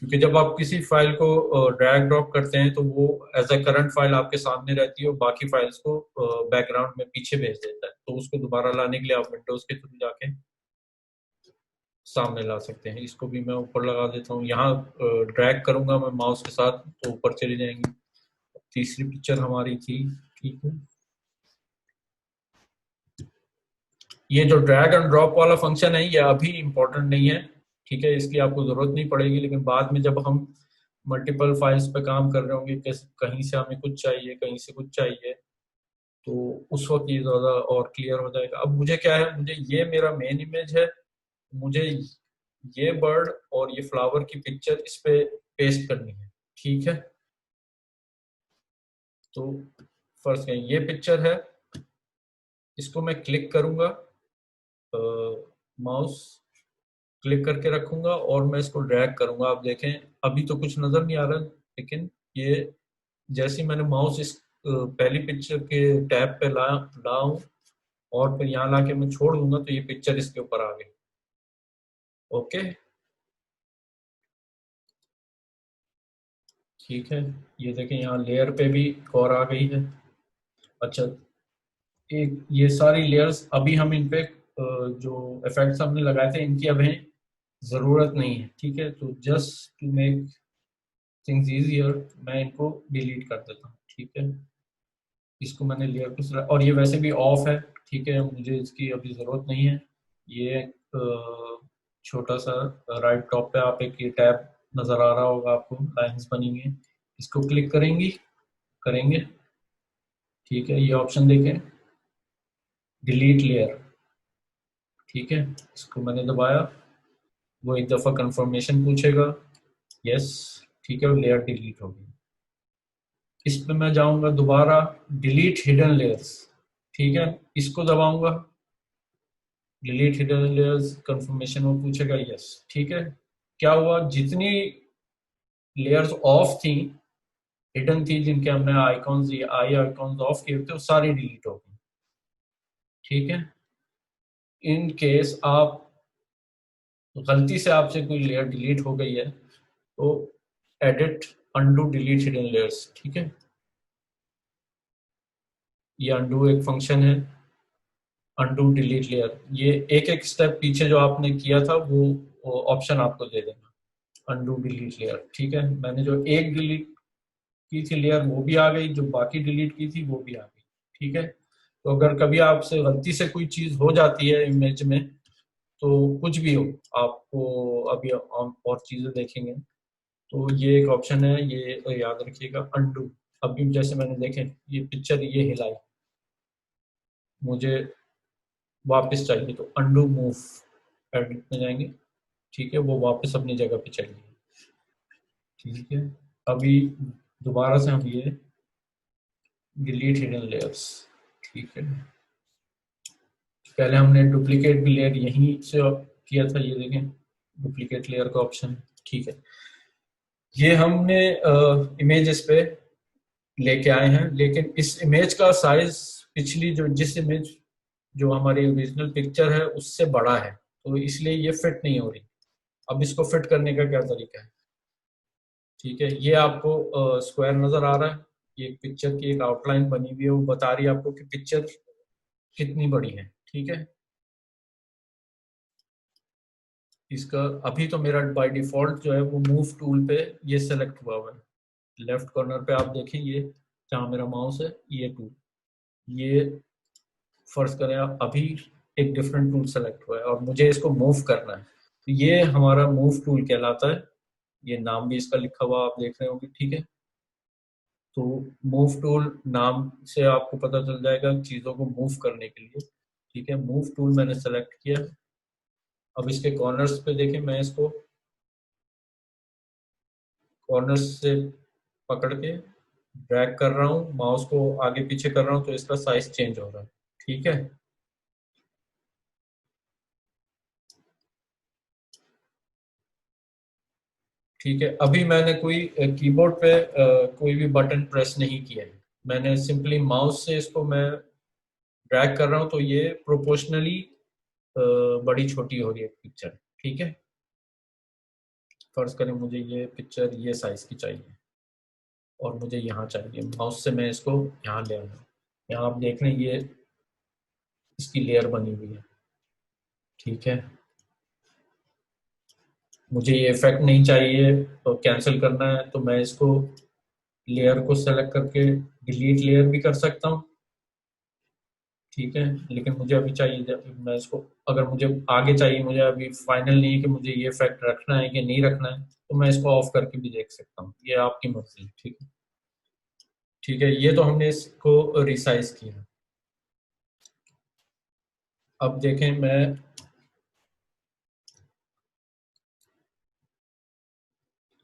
[SPEAKER 1] क्योंकि जब आप किसी फाइल को ड्रैग ड्रॉप करते हैं तो वो एज अ करंट फाइल आपके सामने रहती है और बाकी फाइल्स को बैकग्राउंड में पीछे भेज देता है, तो उसको दोबारा लाने के लिए आप विंडोज के थ्रू जाके सामने ला सकते हैं। इसको भी मैं ऊपर लगा देता हूँ, यहाँ ड्रैग करूंगा मैं माउस के साथ तो ऊपर चली जाएंगी। तीसरी पिक्चर हमारी थी, ठीक है। ये जो ड्रैग एंड ड्रॉप वाला फंक्शन है ये अभी इम्पोर्टेंट नहीं है, ठीक है, इसकी आपको जरूरत नहीं पड़ेगी, लेकिन बाद में जब हम मल्टीपल फाइल्स पे काम कर रहे होंगे, कहीं से हमें कुछ चाहिए कहीं से कुछ चाहिए, तो उस वक्त ये ज्यादा और क्लियर हो जाएगा। अब मुझे क्या है, मुझे ये मेरा मेन इमेज है, मुझे ये बर्ड और ये फ्लावर की पिक्चर इस पे पेस्ट करनी है, ठीक है। तो फर्स्ट ये पिक्चर है, इसको मैं क्लिक करूंगा, माउस क्लिक करके रखूंगा और मैं इसको ड्रैग करूंगा। आप देखें अभी तो कुछ नजर नहीं आ रहा, लेकिन ये जैसे ही मैंने माउस इस पहली पिक्चर के टैब पे लाऊं और फिर यहाँ लाके मैं छोड़ दूंगा तो ये पिक्चर इसके ऊपर आ गई। ओके, ठीक है। ये देखें यहाँ लेयर पे भी एक और आ गई है। अच्छा, एक ये सारी लेयर्स अभी हम इन पे जो इफेक्ट्स हमने लगाए थे इनकी अब जरूरत नहीं है, ठीक है। तो just to make things easier मैं इनको डिलीट कर देता हूँ, ठीक है। इसको मैंने लेयर को और ये वैसे भी ऑफ है, ठीक है, मुझे इसकी अभी ज़रूरत नहीं है। ये छोटा सा राइट टॉप पे आप एक ये टैब नज़र आ रहा होगा आपको, लाइंस बनी हुई है, इसको क्लिक करेंगे, ठीक है। ये ऑप्शन देखें, डिलीट लेयर, ठीक है। इसको मैंने दबाया, वो एक दफ़ा कंफर्मेशन पूछेगा, यस, ठीक है, और लेयर डिलीट हो गई। इस पे मैं जाऊंगा दोबारा, डिलीट हिडन लेयर्स, ठीक है, इसको दबाऊंगा, डिलीट हिडन लेयर्स, कंफर्मेशन वो पूछेगा, यस, ठीक है। क्या हुआ, जितनी लेयर्स ऑफ थी, हिडन थी, जिनके हमने आइकॉन्स आई आइकॉन्स ऑफ किए थे, वो सारी डिलीट हो गई, ठीक है। इन केस आप गलती से आपसे कोई लेयर डिलीट हो गई है तो edit undo delete hidden layers, ठीक है। ये अनडू एक फंक्शन है, अनडू डिलीट लेयर, ये एक एक स्टेप पीछे जो आपने किया था वो ऑप्शन आपको दे देगा, अनडू डिलीट लेयर, ठीक है। मैंने जो एक डिलीट की थी लेयर वो भी आ गई, जो बाकी डिलीट की थी वो भी आ गई, ठीक है। तो अगर कभी आपसे गलती से कोई चीज हो जाती है इमेज में, तो कुछ भी हो, आपको अभी हम और चीजें देखेंगे, तो ये एक ऑप्शन है, ये याद रखिएगा, अनडू। अभी जैसे मैंने देखे ये पिक्चर ये हिलाई, मुझे वापस चाहिए तो अनडू मूव, एडिट में जाएंगे, ठीक है, वो वापस अपनी जगह पे चली गई, ठीक है। अभी दोबारा से हम ये डिलीट हिडन लेयर्स, ठीक है। पहले हमने डुप्लीकेट भी लेयर यहीं से किया था, ये देखें डुप्लीकेट लेयर का ऑप्शन, ठीक है। ये हमने इमेजेस पे लेके आए हैं, लेकिन इस इमेज का साइज पिछली जिस इमेज जो हमारी ओरिजिनल पिक्चर है उससे बड़ा है, तो इसलिए ये फिट नहीं हो रही। अब इसको फिट करने का क्या तरीका है, ठीक है। ये आपको स्क्वायर नजर आ रहा है, ये पिक्चर की एक आउटलाइन बनी हुई है, वो बता रही है आपको कि पिक्चर कितनी बड़ी है, ठीक है। इसका अभी तो मेरा बाय डिफॉल्ट जो है वो मूव टूल पे ये सेलेक्ट हुआ है, लेफ्ट कॉर्नर पे आप देखें, ये जहाँ मेरा माउस है ये टूल, ये फर्ज करें आप अभी एक डिफरेंट टूल सेलेक्ट हुआ है और मुझे इसको मूव करना है, तो ये हमारा मूव टूल कहलाता है। ये नाम भी इसका लिखा हुआ आप देख रहे होंगे, ठीक है। तो मूव टूल नाम से आपको पता चल जाएगा चीज़ों को मूव करने के लिए, ठीक है। मूव टूल मैंने सेलेक्ट किया, अब इसके कॉर्नर्स पे देखें, मैं इसको कॉर्नर्स से पकड़ के ड्रैग कर रहा हूँ, माउस को आगे पीछे कर रहा हूँ, तो इसका साइज चेंज हो रहा है, ठीक है। ठीक है, अभी मैंने कोई कीबोर्ड पे कोई भी बटन प्रेस नहीं किया है, मैंने सिंपली माउस से इसको मैं ड्रैग कर रहा हूँ, तो ये प्रोपोर्शनली बड़ी छोटी हो रही है पिक्चर, ठीक है। फर्ज करें मुझे ये पिक्चर ये साइज की चाहिए और मुझे यहाँ चाहिए, माउस से मैं इसको यहाँ ले आऊँगा, यहाँ आप देख रहे हैं ये इसकी लेयर बनी हुई है, ठीक है। मुझे ये इफेक्ट नहीं चाहिए तो कैंसिल करना है, तो मैं इसको लेयर को सेलेक्ट करके डिलीट लेयर भी कर सकता हूँ, ठीक है। लेकिन मुझे अभी चाहिए, मैं इसको अगर मुझे आगे चाहिए, मुझे अभी फाइनल नहीं है कि मुझे ये इफेक्ट रखना है कि नहीं रखना है, तो मैं इसको ऑफ करके भी देख सकता हूँ, ये आपकी मर्जी है, ठीक है। ठीक है, ये तो हमने इसको रिसाइज किया। अब देखें, मैं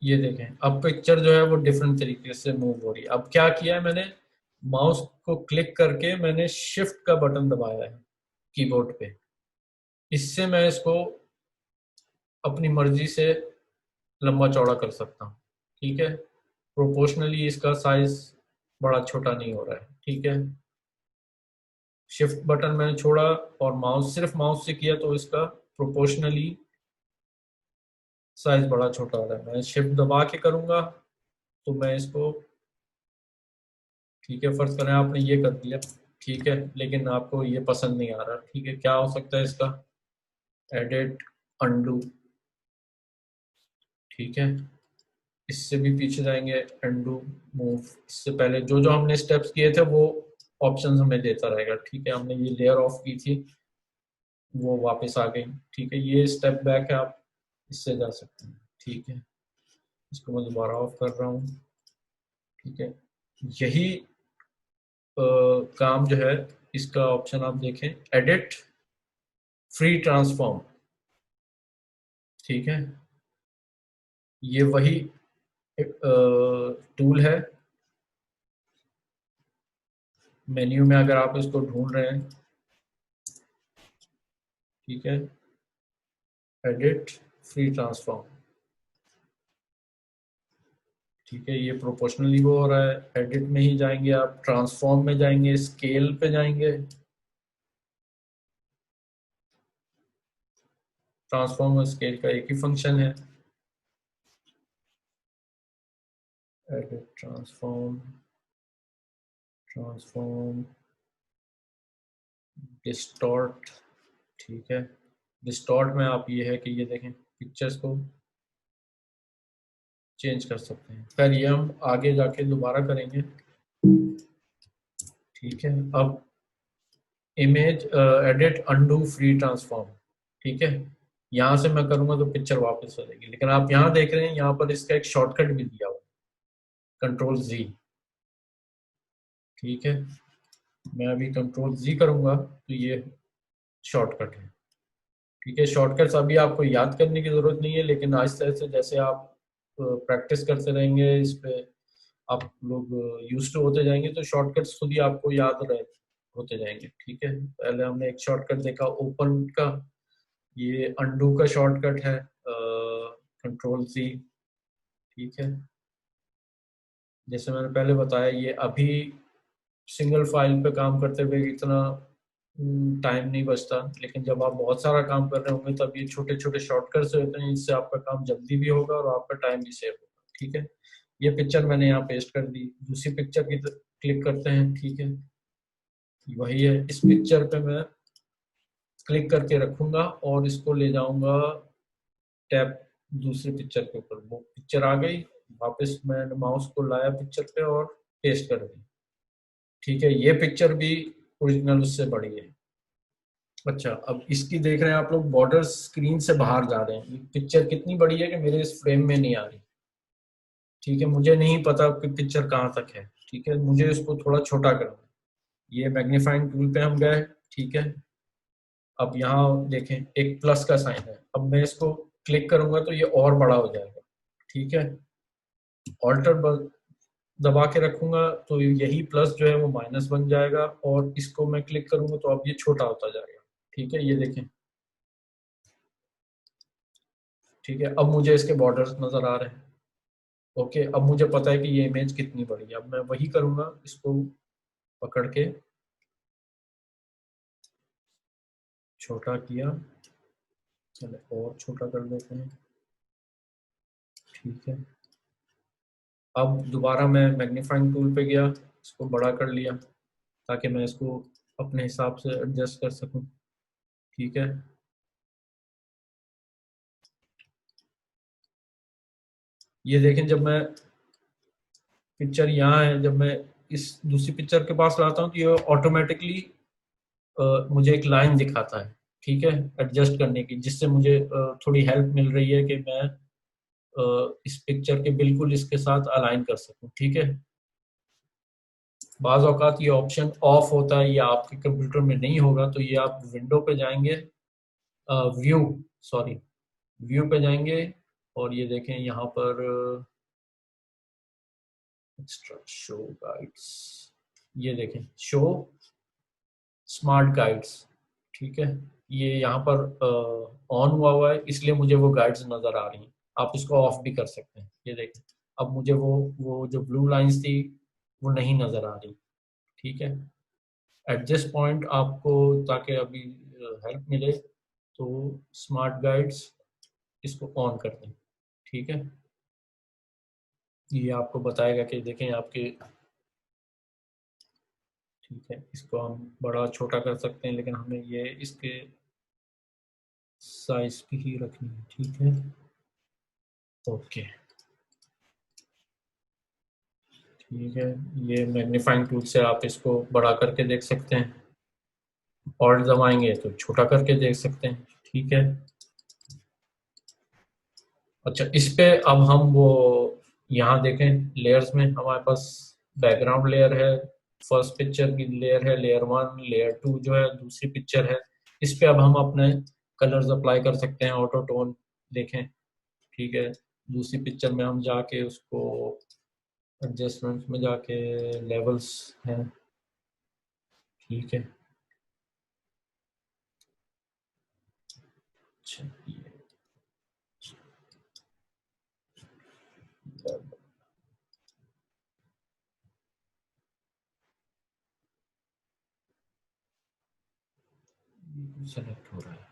[SPEAKER 1] ये देखें अब पिक्चर जो है वो डिफरेंट तरीके से मूव हो रही है। अब क्या किया है मैंने, माउस को क्लिक करके मैंने शिफ्ट का बटन दबाया है कीबोर्ड पे, इससे मैं इसको अपनी मर्जी से लंबा चौड़ा कर सकता हूँ, ठीक है। प्रोपोर्शनली इसका साइज बड़ा छोटा नहीं हो रहा है, ठीक है। शिफ्ट बटन मैंने छोड़ा और माउस, सिर्फ माउस से किया तो इसका प्रोपोर्शनली साइज बड़ा छोटा हो रहा है। मैं शिफ्ट दबा के करूंगा तो मैं इसको, ठीक है, फर्ज करें आपने ये कर दिया, ठीक है, लेकिन आपको ये पसंद नहीं आ रहा, ठीक है, क्या हो सकता है इसका, एडिट, अंडू, ठीक है। इससे भी पीछे जाएंगे, अंडू, मूव, इससे पहले जो जो हमने स्टेप्स किए थे वो ऑप्शन हमें देता रहेगा, ठीक है। हमने ये लेयर ऑफ की थी, वो वापस आ गई, ठीक है। ये स्टेप बैक है, आप इससे जा सकते हैं, ठीक है। इसको मैं दोबारा ऑफ कर रहा हूँ, ठीक है। यही काम जो है, इसका ऑप्शन आप देखें, एडिट फ्री ट्रांसफॉर्म, ठीक है। ये वही टूल है। मेन्यू में अगर आप इसको ढूंढ रहे हैं, ठीक है, एडिट फ्री ट्रांसफॉर्म, ठीक है। ये प्रोपोर्शनली वो हो रहा है। एडिट में ही जाएंगे आप, ट्रांसफॉर्म में जाएंगे, स्केल पे जाएंगे, ट्रांसफॉर्म और स्केल का एक ही फंक्शन है, एडिट, ट्रांसफॉर्म, ट्रांसफॉर्म, डिस्टॉर्ट, ठीक है। डिस्टॉर्ट में आप ये है कि ये देखें, पिक्चर्स को चेंज कर सकते हैं। खैर ये हम आगे जाके दोबारा करेंगे, ठीक है। अब image edit, undo, free transform, ठीक है। यहाँ से मैं करूँगा तो पिक्चर वापस आ जाएगी, लेकिन आप यहाँ देख रहे हैं, यहाँ पर इसका एक शॉर्टकट भी दिया हुआ है, कंट्रोल-Z, ठीक है। मैं अभी कंट्रोल-Z करूँगा तो ये शॉर्टकट है, ठीक है। शॉर्टकट्स अभी आपको याद करने की ज़रूरत नहीं है, लेकिन आहिस्ते आहिस्ते जैसे आप प्रैक्टिस करते रहेंगे, इस पे आप लोग यूज्ड टू होते जाएंगे तो शॉर्टकट्स खुद ही आपको याद रहे होते जाएंगे, ठीक है। पहले हमने एक शॉर्टकट देखा ओपन का, ये अंडू का शॉर्टकट है, कंट्रोल-Z, ठीक है। जैसे मैंने पहले बताया, ये अभी सिंगल फाइल पे काम करते हुए इतना टाइम नहीं बचता, लेकिन जब आप बहुत सारा काम कर रहे होंगे तब ये छोटे छोटे शॉर्टकट्स होते हैं, इससे आपका काम जल्दी भी होगा और आपका टाइम भी सेव होगा, ठीक है। ये पिक्चर मैंने यहाँ पेस्ट कर दी, दूसरी पिक्चर की क्लिक करते हैं, ठीक है। वही है, इस पिक्चर पे मैं क्लिक करके रखूंगा और इसको ले जाऊंगा टैब दूसरी पिक्चर के ऊपर, वो पिक्चर आ गई, वापस मैंने माउस को लाया पिक्चर पे और पेस्ट कर दी, ठीक है। ये पिक्चर भी ओरिजिनल उससे बड़ी है। अच्छा, अब इसकी देख रहे हैं आप लोग, बॉर्डर स्क्रीन से बाहर जा रहे हैं, ये पिक्चर कितनी बड़ी है कि मेरे इस फ्रेम में नहीं आ रही, ठीक है। मुझे नहीं पता कि पिक्चर कहाँ तक है, ठीक है, मुझे इसको थोड़ा छोटा करना है। ये मैग्नीफाइंग टूल पे हम गए, ठीक है। अब यहाँ देखें एक प्लस का साइन है, अब मैं इसको क्लिक करूंगा तो ये और बड़ा हो जाएगा, ठीक है। ऑल्टर दबा के रखूंगा तो यही प्लस जो है वो माइनस बन जाएगा, और इसको मैं क्लिक करूंगा तो अब ये छोटा होता जाएगा, ठीक है। ये देखें, ठीक है। अब मुझे इसके बॉर्डर्स नजर आ रहे हैं, ओके। अब मुझे पता है कि ये इमेज कितनी बड़ी है। अब मैं वही करूंगा, इसको पकड़ के छोटा किया, चले और छोटा कर देते हैं, ठीक है। अब दोबारा मैं मैग्नीफाइंग टूल पे गया, इसको बड़ा कर लिया ताकि मैं इसको अपने हिसाब से एडजस्ट कर सकूं, ठीक है। ये देखें, जब मैं पिक्चर यहाँ है, जब मैं इस दूसरी पिक्चर के पास लाता हूँ तो ये ऑटोमेटिकली मुझे एक लाइन दिखाता है, ठीक है, एडजस्ट करने की, जिससे मुझे थोड़ी हेल्प मिल रही है कि मैं इस पिक्चर के बिल्कुल इसके साथ अलाइन कर सकूं, ठीक है। बाज़ औक़ात ये ऑप्शन ऑफ होता है, या आपके कंप्यूटर में नहीं होगा, तो ये आप विंडो पे जाएंगे, व्यू, सॉरी, व्यू पे जाएंगे और ये देखें यहाँ पर एक्स्ट्रा शो गाइड्स, ये देखें शो स्मार्ट गाइड्स, ठीक है। ये यहाँ पर ऑन हुआ हुआ है, इसलिए मुझे वो गाइड्स नजर आ रही हैं। आप इसको ऑफ भी कर सकते हैं। ये देखिए, अब मुझे वो जो ब्लू लाइंस थी वो नहीं नजर आ रही। ठीक है, एडजस्ट पॉइंट आपको, ताकि अभी हेल्प मिले, तो स्मार्ट गाइड्स इसको ऑन कर दें। ठीक है, ये आपको बताएगा कि देखें आपके, ठीक है, इसको हम बड़ा छोटा कर सकते हैं, लेकिन हमें ये इसके साइज की ही रखनी है। ठीक है, ओके, ठीक है। ये मैग्नीफाइंग टूल से आप इसको बड़ा करके देख सकते हैं, और दबाएंगे तो छोटा करके देख सकते हैं। ठीक है, अच्छा, इस पे अब हम वो यहाँ देखें, लेयर्स में हमारे पास बैकग्राउंड लेयर है, फर्स्ट पिक्चर की लेयर है, लेयर 1, लेयर 2 जो है दूसरी पिक्चर है। इस पे अब हम अपने कलर्स अप्लाई कर सकते हैं, ऑटो टोन देखें। ठीक है, दूसरी पिक्चर में हम जाके उसको एडजस्टमेंट्स में जाके लेवल्स हैं। ठीक है, अच्छा, ये सेलेक्ट हो रहा है।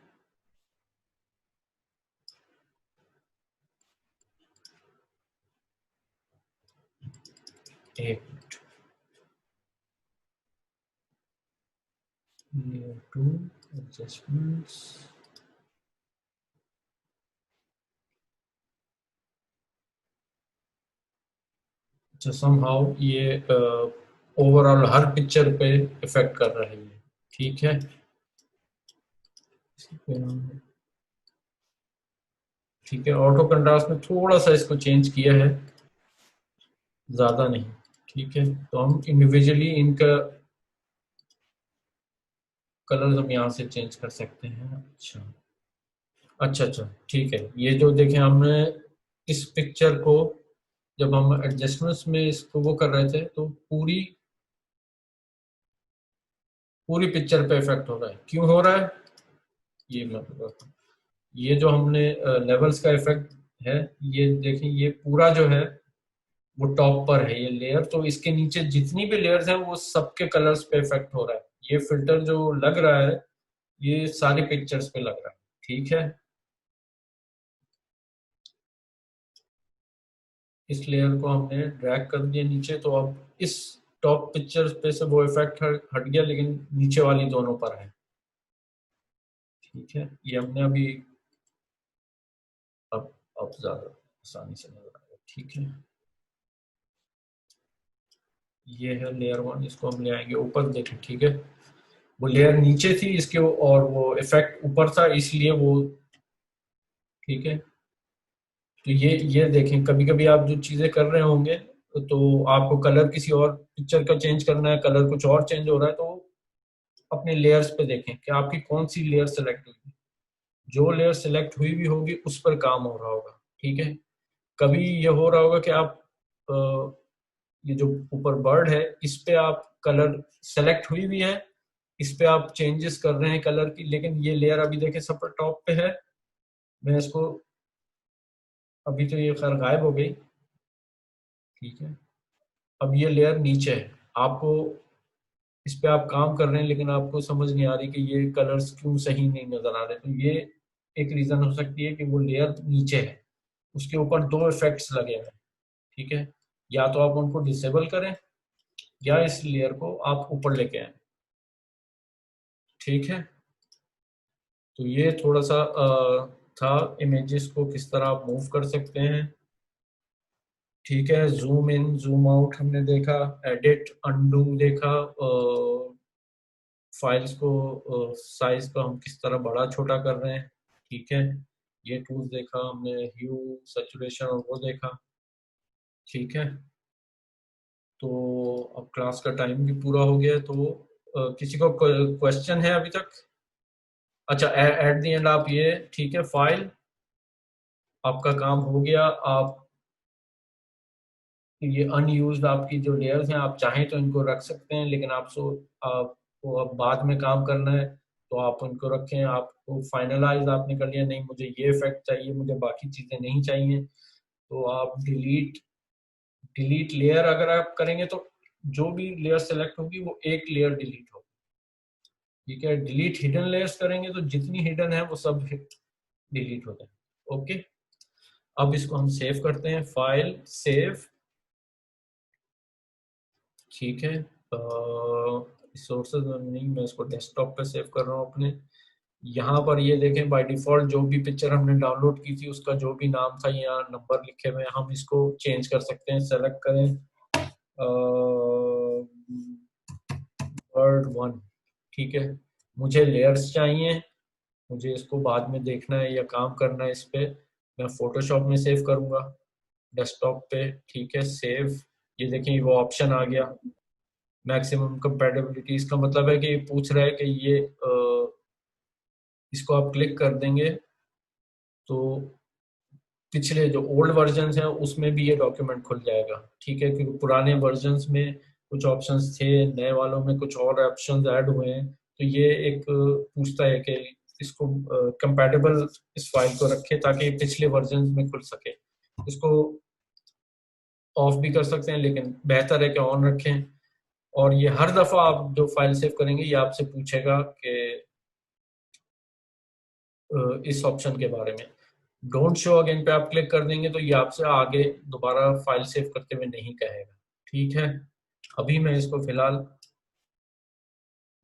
[SPEAKER 1] एक layer 2 adjustments, अच्छा, समहाउ ये ओवरऑल हर पिक्चर पे इफेक्ट कर रही है। ठीक है, ठीक है, ऑटो कंट्रास्ट में थोड़ा सा इसको चेंज किया है, ज्यादा नहीं। ठीक है, तो हम इंडिविजुअली इनका कलर हम यहाँ से चेंज कर सकते हैं। अच्छा, अच्छा, अच्छा, ठीक है, ये जो देखें हमने इस पिक्चर को जब हम एडजस्टमेंट्स में इसको वो कर रहे थे, तो पूरी पूरी पिक्चर पे इफेक्ट हो रहा है। क्यों हो रहा है ये मैं बताता हूँ। ये जो हमने लेवल्स का इफेक्ट है, ये देखिए, ये पूरा जो है वो टॉप पर है ये लेयर, तो इसके नीचे जितनी भी लेयर्स हैं वो सबके कलर्स पे इफेक्ट हो रहा है। ये फिल्टर जो लग रहा है ये सारी पिक्चर्स पे लग रहा है। ठीक है, इस लेयर को हमने ड्रैग कर दिया नीचे, तो अब इस टॉप पिक्चर्स पे से वो इफेक्ट हट गया, लेकिन नीचे वाली दोनों पर है। ठीक है, ये हमने अभी अब ज्यादा आसानी से नजर आ रहा है। ठीक है, ये है लेयर 1, इसको हम ले आएंगे ऊपर। देखें, ठीक है, वो लेयर नीचे थी इसके, और वो इफेक्ट ऊपर था, इसलिए वो, ठीक है। तो ये देखें, कभी कभी आप जो चीजें कर रहे होंगे, तो आपको कलर किसी और पिक्चर का चेंज करना है, कलर कुछ और चेंज हो रहा है, तो अपने लेयर्स पे देखें कि आपकी कौन सी लेयर सेलेक्ट हुई। जो लेयर सेलेक्ट हुई भी होगी उस पर काम हो रहा होगा। ठीक है, कभी ये हो रहा होगा कि आप ये जो ऊपर बर्ड है इस पे आप कलर सेलेक्ट हुई भी है, इस पे आप चेंजेस कर रहे हैं कलर की, लेकिन ये लेयर अभी देखें सब पर टॉप पे है। मैं इसको, अभी तो ये खैर गायब हो गई। ठीक है, अब ये लेयर नीचे है, आपको इस पे आप काम कर रहे हैं, लेकिन आपको समझ नहीं आ रही कि ये कलर्स क्यों सही नहीं नजर आ रहे। तो ये एक रीजन हो सकती है कि वो लेयर नीचे है, उसके ऊपर दो इफेक्ट्स लगे हुए हैं। ठीक है, या तो आप उनको डिसेबल करें, या इस लेयर को आप ऊपर लेके आए। ठीक है, तो ये थोड़ा सा था इमेजेस को किस तरह आप मूव कर सकते हैं। ठीक है, जूम इन जूम आउट हमने देखा, एडिट अनडू देखा, फाइल्स को साइज को हम किस तरह बड़ा छोटा कर रहे हैं। ठीक है, ये टूल्स देखा हमने, ह्यू, सैचुरेशन और वो देखा। ठीक है, तो अब क्लास का टाइम भी पूरा हो गया है, तो किसी को क्वेश्चन है अभी तक? अच्छा, एट द एंड आप ये, ठीक है, फाइल आपका काम हो गया। आप ये अनयूज्ड आपकी जो लेयर्स हैं, आप चाहें तो इनको रख सकते हैं, लेकिन आपको अब बाद में काम करना है तो आप उनको रखें। आपको फाइनलाइज आपने कर लिया, नहीं मुझे ये इफेक्ट चाहिए, मुझे बाकी चीज़ें नहीं चाहिए, तो आप डिलीट लेयर अगर आप करेंगे तो जो भी लेयर सेलेक्ट होगी वो एक लेयर डिलीट होगी। ठीक है, डिलीट हिडन लेयर्स करेंगे तो जितनी हिडन है वो सब डिलीट हो जाए। ओके, अब इसको हम सेव करते हैं, फाइल सेव। ठीक है, रिसोर्सेज नहीं, मैं इसको डेस्कटॉप पे सेव कर रहा हूँ अपने। यहाँ पर ये देखें, बाय डिफॉल्ट जो भी पिक्चर हमने डाउनलोड की थी उसका जो भी नाम था यहाँ नंबर लिखे हुए हैं, हम इसको चेंज कर सकते हैं। सेलेक्ट करें वर्ड 1। ठीक है, मुझे लेयर्स चाहिए, मुझे इसको बाद में देखना है या काम करना है इस पे। मैं फोटोशॉप में सेव करूंगा डेस्कटॉप पे। ठीक है, सेव। ये देखें वो ऑप्शन आ गया, मैक्सिमम कंपैटिबिलिटी। इसका मतलब है कि ये पूछ रहा है कि ये इसको आप क्लिक कर देंगे तो पिछले जो ओल्ड वर्जन है उसमें भी ये डॉक्यूमेंट खुल जाएगा। ठीक है, क्योंकि पुराने वर्जन में कुछ ऑप्शंस थे, नए वालों में कुछ और ऑप्शंस ऐड हुए हैं, तो ये एक पूछता है कि इसको कंपैटिबल इस फाइल को रखे ताकि पिछले वर्जन में खुल सके। इसको ऑफ भी कर सकते हैं, लेकिन बेहतर है कि ऑन रखें। और ये हर दफा आप जो फाइल सेव करेंगे ये आपसे पूछेगा कि इस ऑप्शन के बारे में। डोंट शो अगेन पे आप क्लिक कर देंगे तो ये आपसे आगे दोबारा फाइल सेव करते हुए नहीं कहेगा। ठीक है, अभी मैं इसको फिलहाल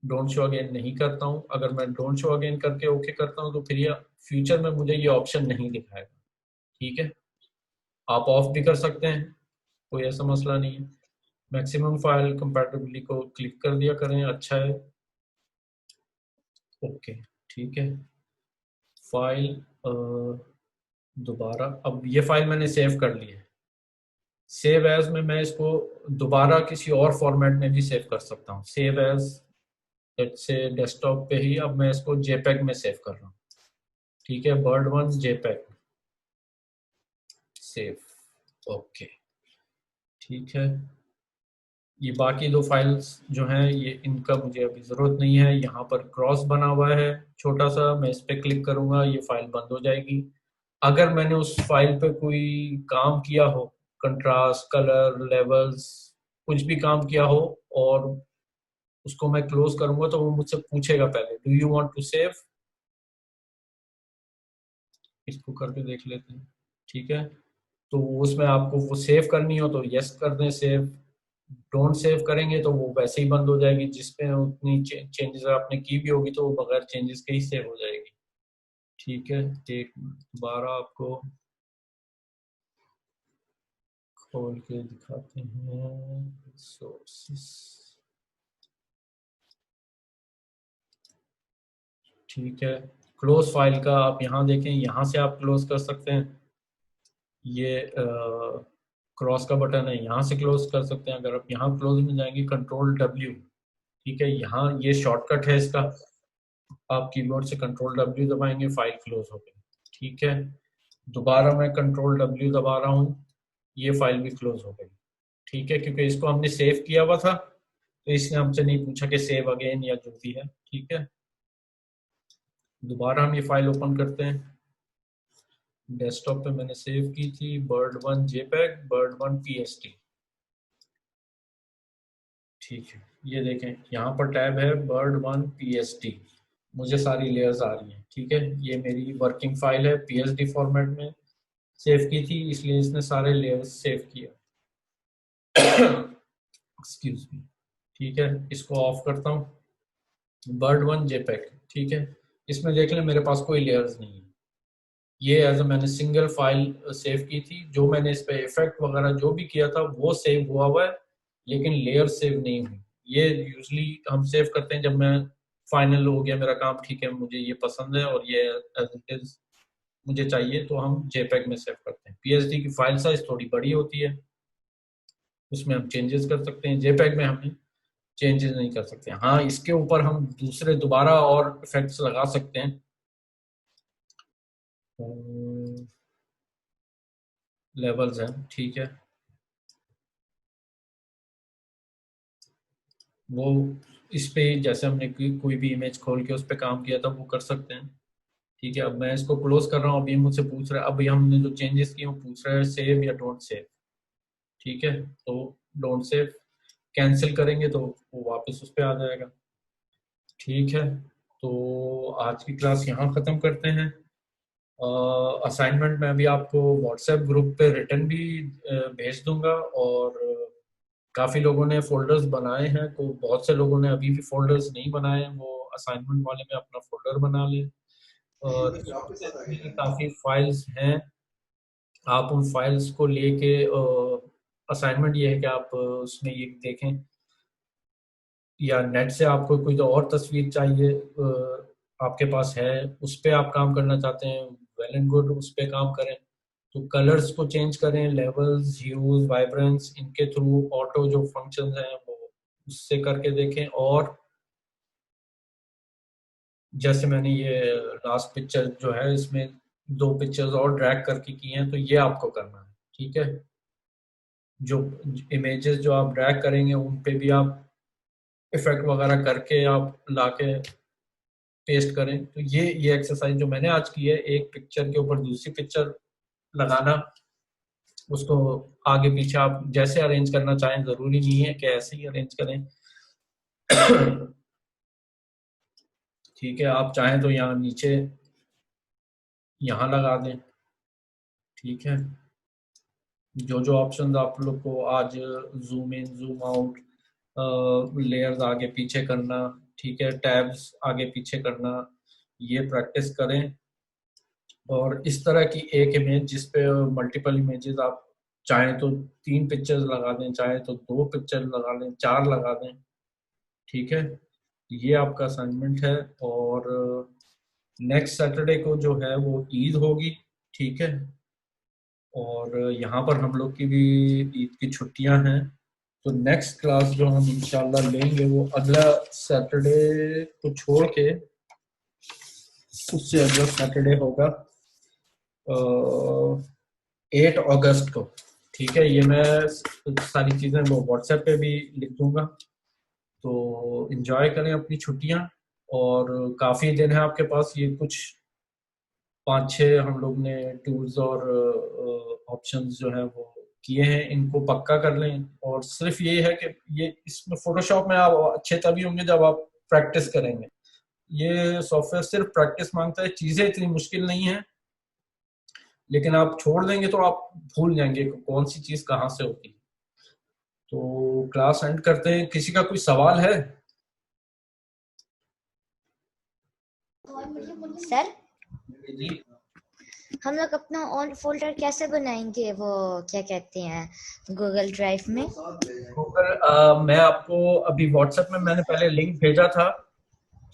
[SPEAKER 1] डोंट शो अगेन नहीं करता हूँ। अगर मैं डोंट शो अगेन करके ओके करता हूँ तो फिर ये फ्यूचर में मुझे ये ऑप्शन नहीं दिखाएगा। ठीक है, आप ऑफ भी कर सकते हैं, कोई ऐसा मसला नहीं है। मैक्सिमम फाइल कंपैटिबिलिटी को क्लिक कर दिया करें, अच्छा है। ओके, ठीक है, फाइल दोबारा, अब ये फाइल मैंने सेव कर ली है। सेव एज में मैं इसको दोबारा किसी और फॉर्मेट में भी सेव कर सकता हूँ। सेव एज से डेस्कटॉप पे ही अब मैं इसको जेपेग में सेव कर रहा हूँ। ठीक है, bird1 जेपेग सेव। ओके, ठीक है, ये बाकी दो फाइल्स जो हैं ये इनका मुझे अभी ज़रूरत नहीं है। यहाँ पर क्रॉस बना हुआ है छोटा सा, मैं इस पर क्लिक करूँगा ये फाइल बंद हो जाएगी। अगर मैंने उस फाइल पे कोई काम किया हो, कंट्रास्ट, कलर, लेवल्स, कुछ भी काम किया हो और उसको मैं क्लोज करूंगा तो वो मुझसे पूछेगा पहले do you want to save. इसको करके देख लेते हैं। ठीक है, तो उसमें आपको वो सेव करनी हो तो यस कर दें सेव। डोंट सेव करेंगे तो वो वैसे ही बंद हो जाएगी, जिसपे उतनी चेंजेस आपने की भी होगी तो वो बगैर चेंजेस के ही सेव हो जाएगी। ठीक है, एक दोबारा आपको खोल के दिखाते हैं सोर्सेस। ठीक है, क्लोज फाइल का आप यहाँ देखें, यहाँ से आप क्लोज कर सकते हैं। ये क्रॉस का बटन है, यहाँ से क्लोज कर सकते हैं। अगर आप यहाँ क्लोज में जाएंगे कंट्रोल डब्ल्यू। ठीक है, यहाँ ये शॉर्टकट है इसका, आप कीबोर्ड से कंट्रोल डब्ल्यू दबाएंगे, फाइल क्लोज हो गई। ठीक है, दोबारा मैं कंट्रोल डब्ल्यू दबा रहा हूँ, ये फाइल भी क्लोज हो गई। ठीक है, क्योंकि इसको हमने सेव किया हुआ था तो इसने हमसे नहीं पूछा कि सेव अगेन या जो भी है। ठीक है, दोबारा हम ये फाइल ओपन करते हैं। डेस्कटॉप पे मैंने सेव की थी bird1 जेपेग, bird1 pst। ठीक है, ये देखें यहाँ पर टैब है bird1 pst, मुझे सारी लेयर्स आ रही हैं। ठीक है, ये मेरी वर्किंग फाइल है, psd फॉर्मेट में सेव की थी इसलिए इसने सारे लेयर्स सेव किया। Excuse me. ठीक है, इसको ऑफ करता हूँ, bird1 जेपेग। ठीक है, इसमें देख लें मेरे पास कोई लेयर्स नहीं है। ये एज अ मैंने सिंगल फाइल सेव की थी, जो मैंने इस पे इफेक्ट वगैरह जो भी किया था वो सेव हुआ है, लेकिन लेयर सेव नहीं हुई। ये यूजली हम सेव करते हैं जब मैं फाइनल हो गया मेरा काम, ठीक है मुझे ये पसंद है और ये एज इट इज मुझे चाहिए, तो हम जेपेग में सेव करते हैं। पीएचडी की फाइल साइज थोड़ी बड़ी होती है, उसमें हम चेंजेस कर सकते हैं, जेपेग में हम चेंजेस नहीं कर सकते। हाँ, इसके ऊपर हम दूसरे दोबारा और इफेक्ट्स लगा सकते हैं। लेवल्स हैं, ठीक है, वो इस पे जैसे हमने कोई भी इमेज खोल के उस पे काम किया था वो कर सकते हैं। ठीक है, अब मैं इसको क्लोज कर रहा हूँ। अभी मुझसे पूछ रहा है, अभी हमने जो चेंजेस किए वो पूछ रहा है सेव या डोंट सेव। ठीक है, तो डोंट सेव कैंसिल करेंगे तो वो वापस उस पे आ जाएगा। ठीक है, तो आज की क्लास यहाँ ख़त्म करते हैं। असाइनमेंट मैं अभी आपको व्हाट्सएप ग्रुप पे रिटर्न भी भेज दूंगा, और काफ़ी लोगों ने फोल्डर्स बनाए हैं, तो बहुत से लोगों ने अभी भी फोल्डर्स नहीं बनाए हैं, वो असाइनमेंट वाले में अपना फोल्डर बना लें। और इसमें काफ़ी फाइल्स हैं, आप उन फाइल्स को लेके असाइनमेंट ये है कि आप उसमें ये देखें, या नेट से आपको कोई तो और तस्वीर चाहिए आपके पास है, उस पर आप काम करना चाहते हैं, वेल एंड गुड, उस पर काम करें। तो कलर्स को चेंज करें, लेवल्स, ह्यूज, वाइब्रेंस, इनके थ्रू ऑटो जो फंक्शंस हैं वो उससे करके देखें। और जैसे मैंने ये लास्ट पिक्चर जो है इसमें 2 पिक्चर्स और ड्रैग करके की हैं, तो ये आपको करना है। ठीक है, जो इमेजेस जो आप ड्रैग करेंगे उन पे भी आप इफेक्ट वगैरह करके आप लाके पेस्ट करें। तो ये एक्सरसाइज जो मैंने आज की है, एक पिक्चर के ऊपर दूसरी पिक्चर लगाना, उसको आगे पीछे आप जैसे अरेंज करना चाहें, जरूरी नहीं है कि ऐसे ही अरेंज करें। ठीक है, आप चाहें तो यहाँ नीचे यहाँ लगा दें। ठीक है, जो जो ऑप्शन आप लोग को आज zoom in, zoom out, layers आगे पीछे करना, ठीक है, टैब्स आगे पीछे करना, ये प्रैक्टिस करें। और इस तरह की एक इमेज जिसपे मल्टीपल इमेजेस, आप चाहें तो 3 पिक्चर्स लगा दें, चाहे तो 2 पिक्चर लगा लें, 4 लगा दें। ठीक है, ये आपका असाइनमेंट है। और नेक्स्ट सैटरडे को जो है वो ईद होगी। ठीक है, और यहाँ पर हम लोग की भी ईद की छुट्टियां हैं। तो नेक्स्ट क्लास जो हम इंशाल्लाह लेंगे वो अगला सैटरडे को छोड़ के उससे अगला सैटरडे होगा 8 अगस्त को। ठीक है, ये मैं सारी चीज़ें वो व्हाट्सएप पे भी लिख दूंगा। तो इंजॉय करें अपनी छुट्टियां, और काफ़ी दिन है आपके पास, ये कुछ 5-6 हम लोग ने टूल्स और ऑप्शंस जो है वो किए हैं, इनको पक्का कर लें। और सिर्फ ये है कि ये इसमें फोटोशॉप में आप अच्छे तभी होंगे जब आप प्रैक्टिस करेंगे। ये सॉफ्टवेयर सिर्फ प्रैक्टिस मांगता है, चीज़ें इतनी मुश्किल नहीं है, लेकिन आप छोड़ देंगे तो आप भूल जाएंगे कौन सी चीज़ कहाँ से होती है। तो क्लास एंड करते हैं। किसी का कोई सवाल है?
[SPEAKER 4] सर,
[SPEAKER 1] जी,
[SPEAKER 4] हम लोग अपना ऑन फोल्डर कैसे बनाएंगे, वो क्या कहते हैं, गूगल ड्राइव में?
[SPEAKER 1] गूगल मैं आपको अभी व्हाट्सएप में मैंने पहले लिंक भेजा था।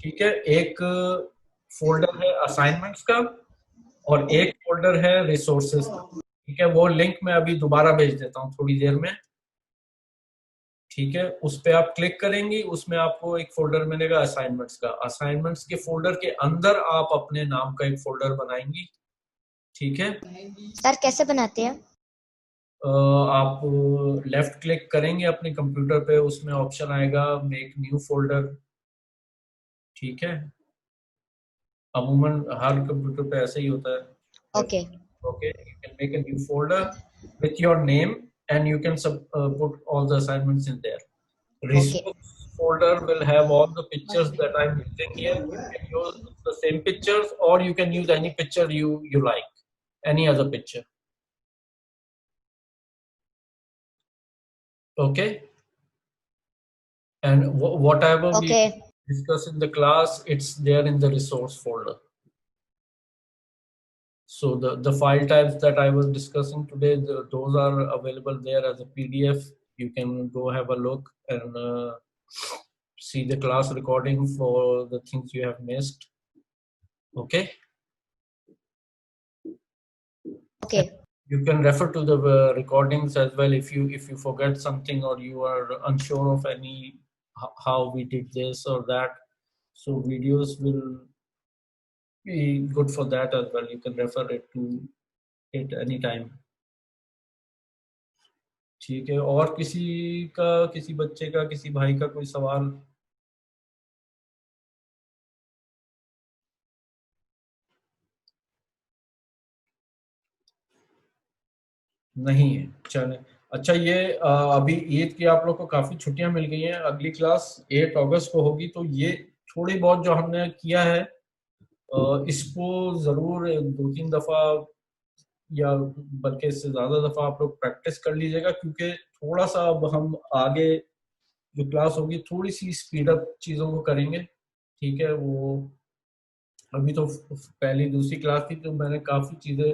[SPEAKER 1] ठीक है, एक फोल्डर है असाइनमेंट्स का और एक फोल्डर है रिसोर्सेज का। ठीक है, वो लिंक मैं अभी दोबारा भेज देता हूँ थोड़ी देर में। ठीक है, उस पे आप क्लिक करेंगी, उसमें आपको एक फोल्डर मिलेगा असाइनमेंट्स का। असाइनमेंट्स के फोल्डर के अंदर आप अपने नाम का एक फोल्डर बनाएंगी। ठीक है,
[SPEAKER 4] सर कैसे बनाते हैं?
[SPEAKER 1] आप लेफ्ट क्लिक करेंगे अपने कंप्यूटर पे, उसमें ऑप्शन आएगा मेक न्यू फोल्डर। ठीक है, अमूमन हर कंप्यूटर पे ऐसे ही होता है।
[SPEAKER 4] Okay.
[SPEAKER 1] Okay, you can make a new folder with your name and you can put all the assignments in there.
[SPEAKER 4] Okay.
[SPEAKER 1] Resource folder will have all the pictures that I'm using here. You can use the same pictures or you can use any picture you like, any other picture. Okay, and whatever we
[SPEAKER 4] Okay.
[SPEAKER 1] discuss in the class, it's there in the resource folder. So the file types that I was discussing today, those are available there as a PDF. You can go have a look and see the class recording for the things you have missed. Okay.
[SPEAKER 4] Okay.
[SPEAKER 1] You can refer to the recordings as well if you forget something or you are unsure of any how we did this or that. So videos will be good for that as well. You can refer it to it anytime. ठीक है, और किसी का, किसी बच्चे का, किसी भाई का कोई सवाल? नहीं है। चले अच्छा, ये अभी ईद की आप लोग को काफी छुट्टियां मिल गई हैं, अगली क्लास 8 अगस्त को होगी, तो ये थोड़ी बहुत जो हमने किया है इसको जरूर 2-3 दफा या बल्कि इससे ज्यादा दफा आप लोग प्रैक्टिस कर लीजिएगा, क्योंकि थोड़ा सा अब हम आगे जो क्लास होगी थोड़ी सी स्पीड अप चीजों को करेंगे। ठीक है, वो अभी तो पहली दूसरी क्लास थी तो मैंने काफी चीजें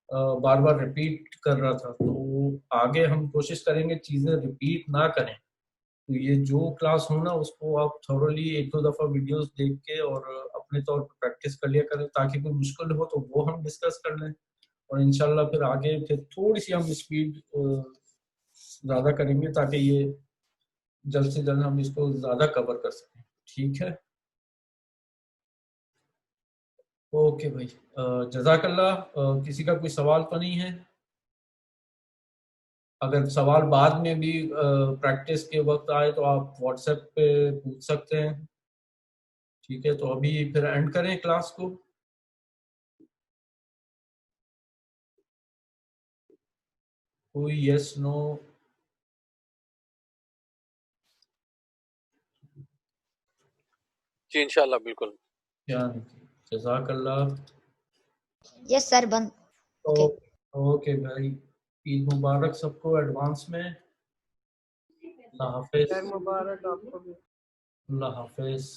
[SPEAKER 1] बार बार रिपीट कर रहा था, तो आगे हम कोशिश करेंगे चीजें रिपीट ना करें। तो ये जो क्लास हो ना उसको आप थोरोली 1-2 दफा वीडियोस देख के और अपने तौर पर प्रैक्टिस कर लिया करें, ताकि कोई मुश्किल हो तो वो हम डिस्कस कर लें, और इंशाल्लाह फिर आगे फिर थोड़ी सी हम स्पीड ज्यादा करेंगे ताकि ये जल्द से जल्द हम इसको ज्यादा कवर कर सकें। ठीक है, ओके भाई, जज़ाकल्लाह। किसी का कोई सवाल तो नहीं है? अगर सवाल बाद में भी प्रैक्टिस के वक्त आए तो आप व्हाट्सएप पे पूछ सकते हैं। ठीक है, तो अभी फिर एंड करें क्लास को। कोई यस नो?
[SPEAKER 6] जी इंशाल्लाह बिल्कुल।
[SPEAKER 1] क्या? जज़ाकल्लाह।
[SPEAKER 4] यस सर, बंद। ओके
[SPEAKER 1] ओके भाई, ईद मुबारक सबको एडवांस में। अल्लाह हाफिज।
[SPEAKER 2] मुबारक आपको भी।
[SPEAKER 1] अल्लाह हाफिज।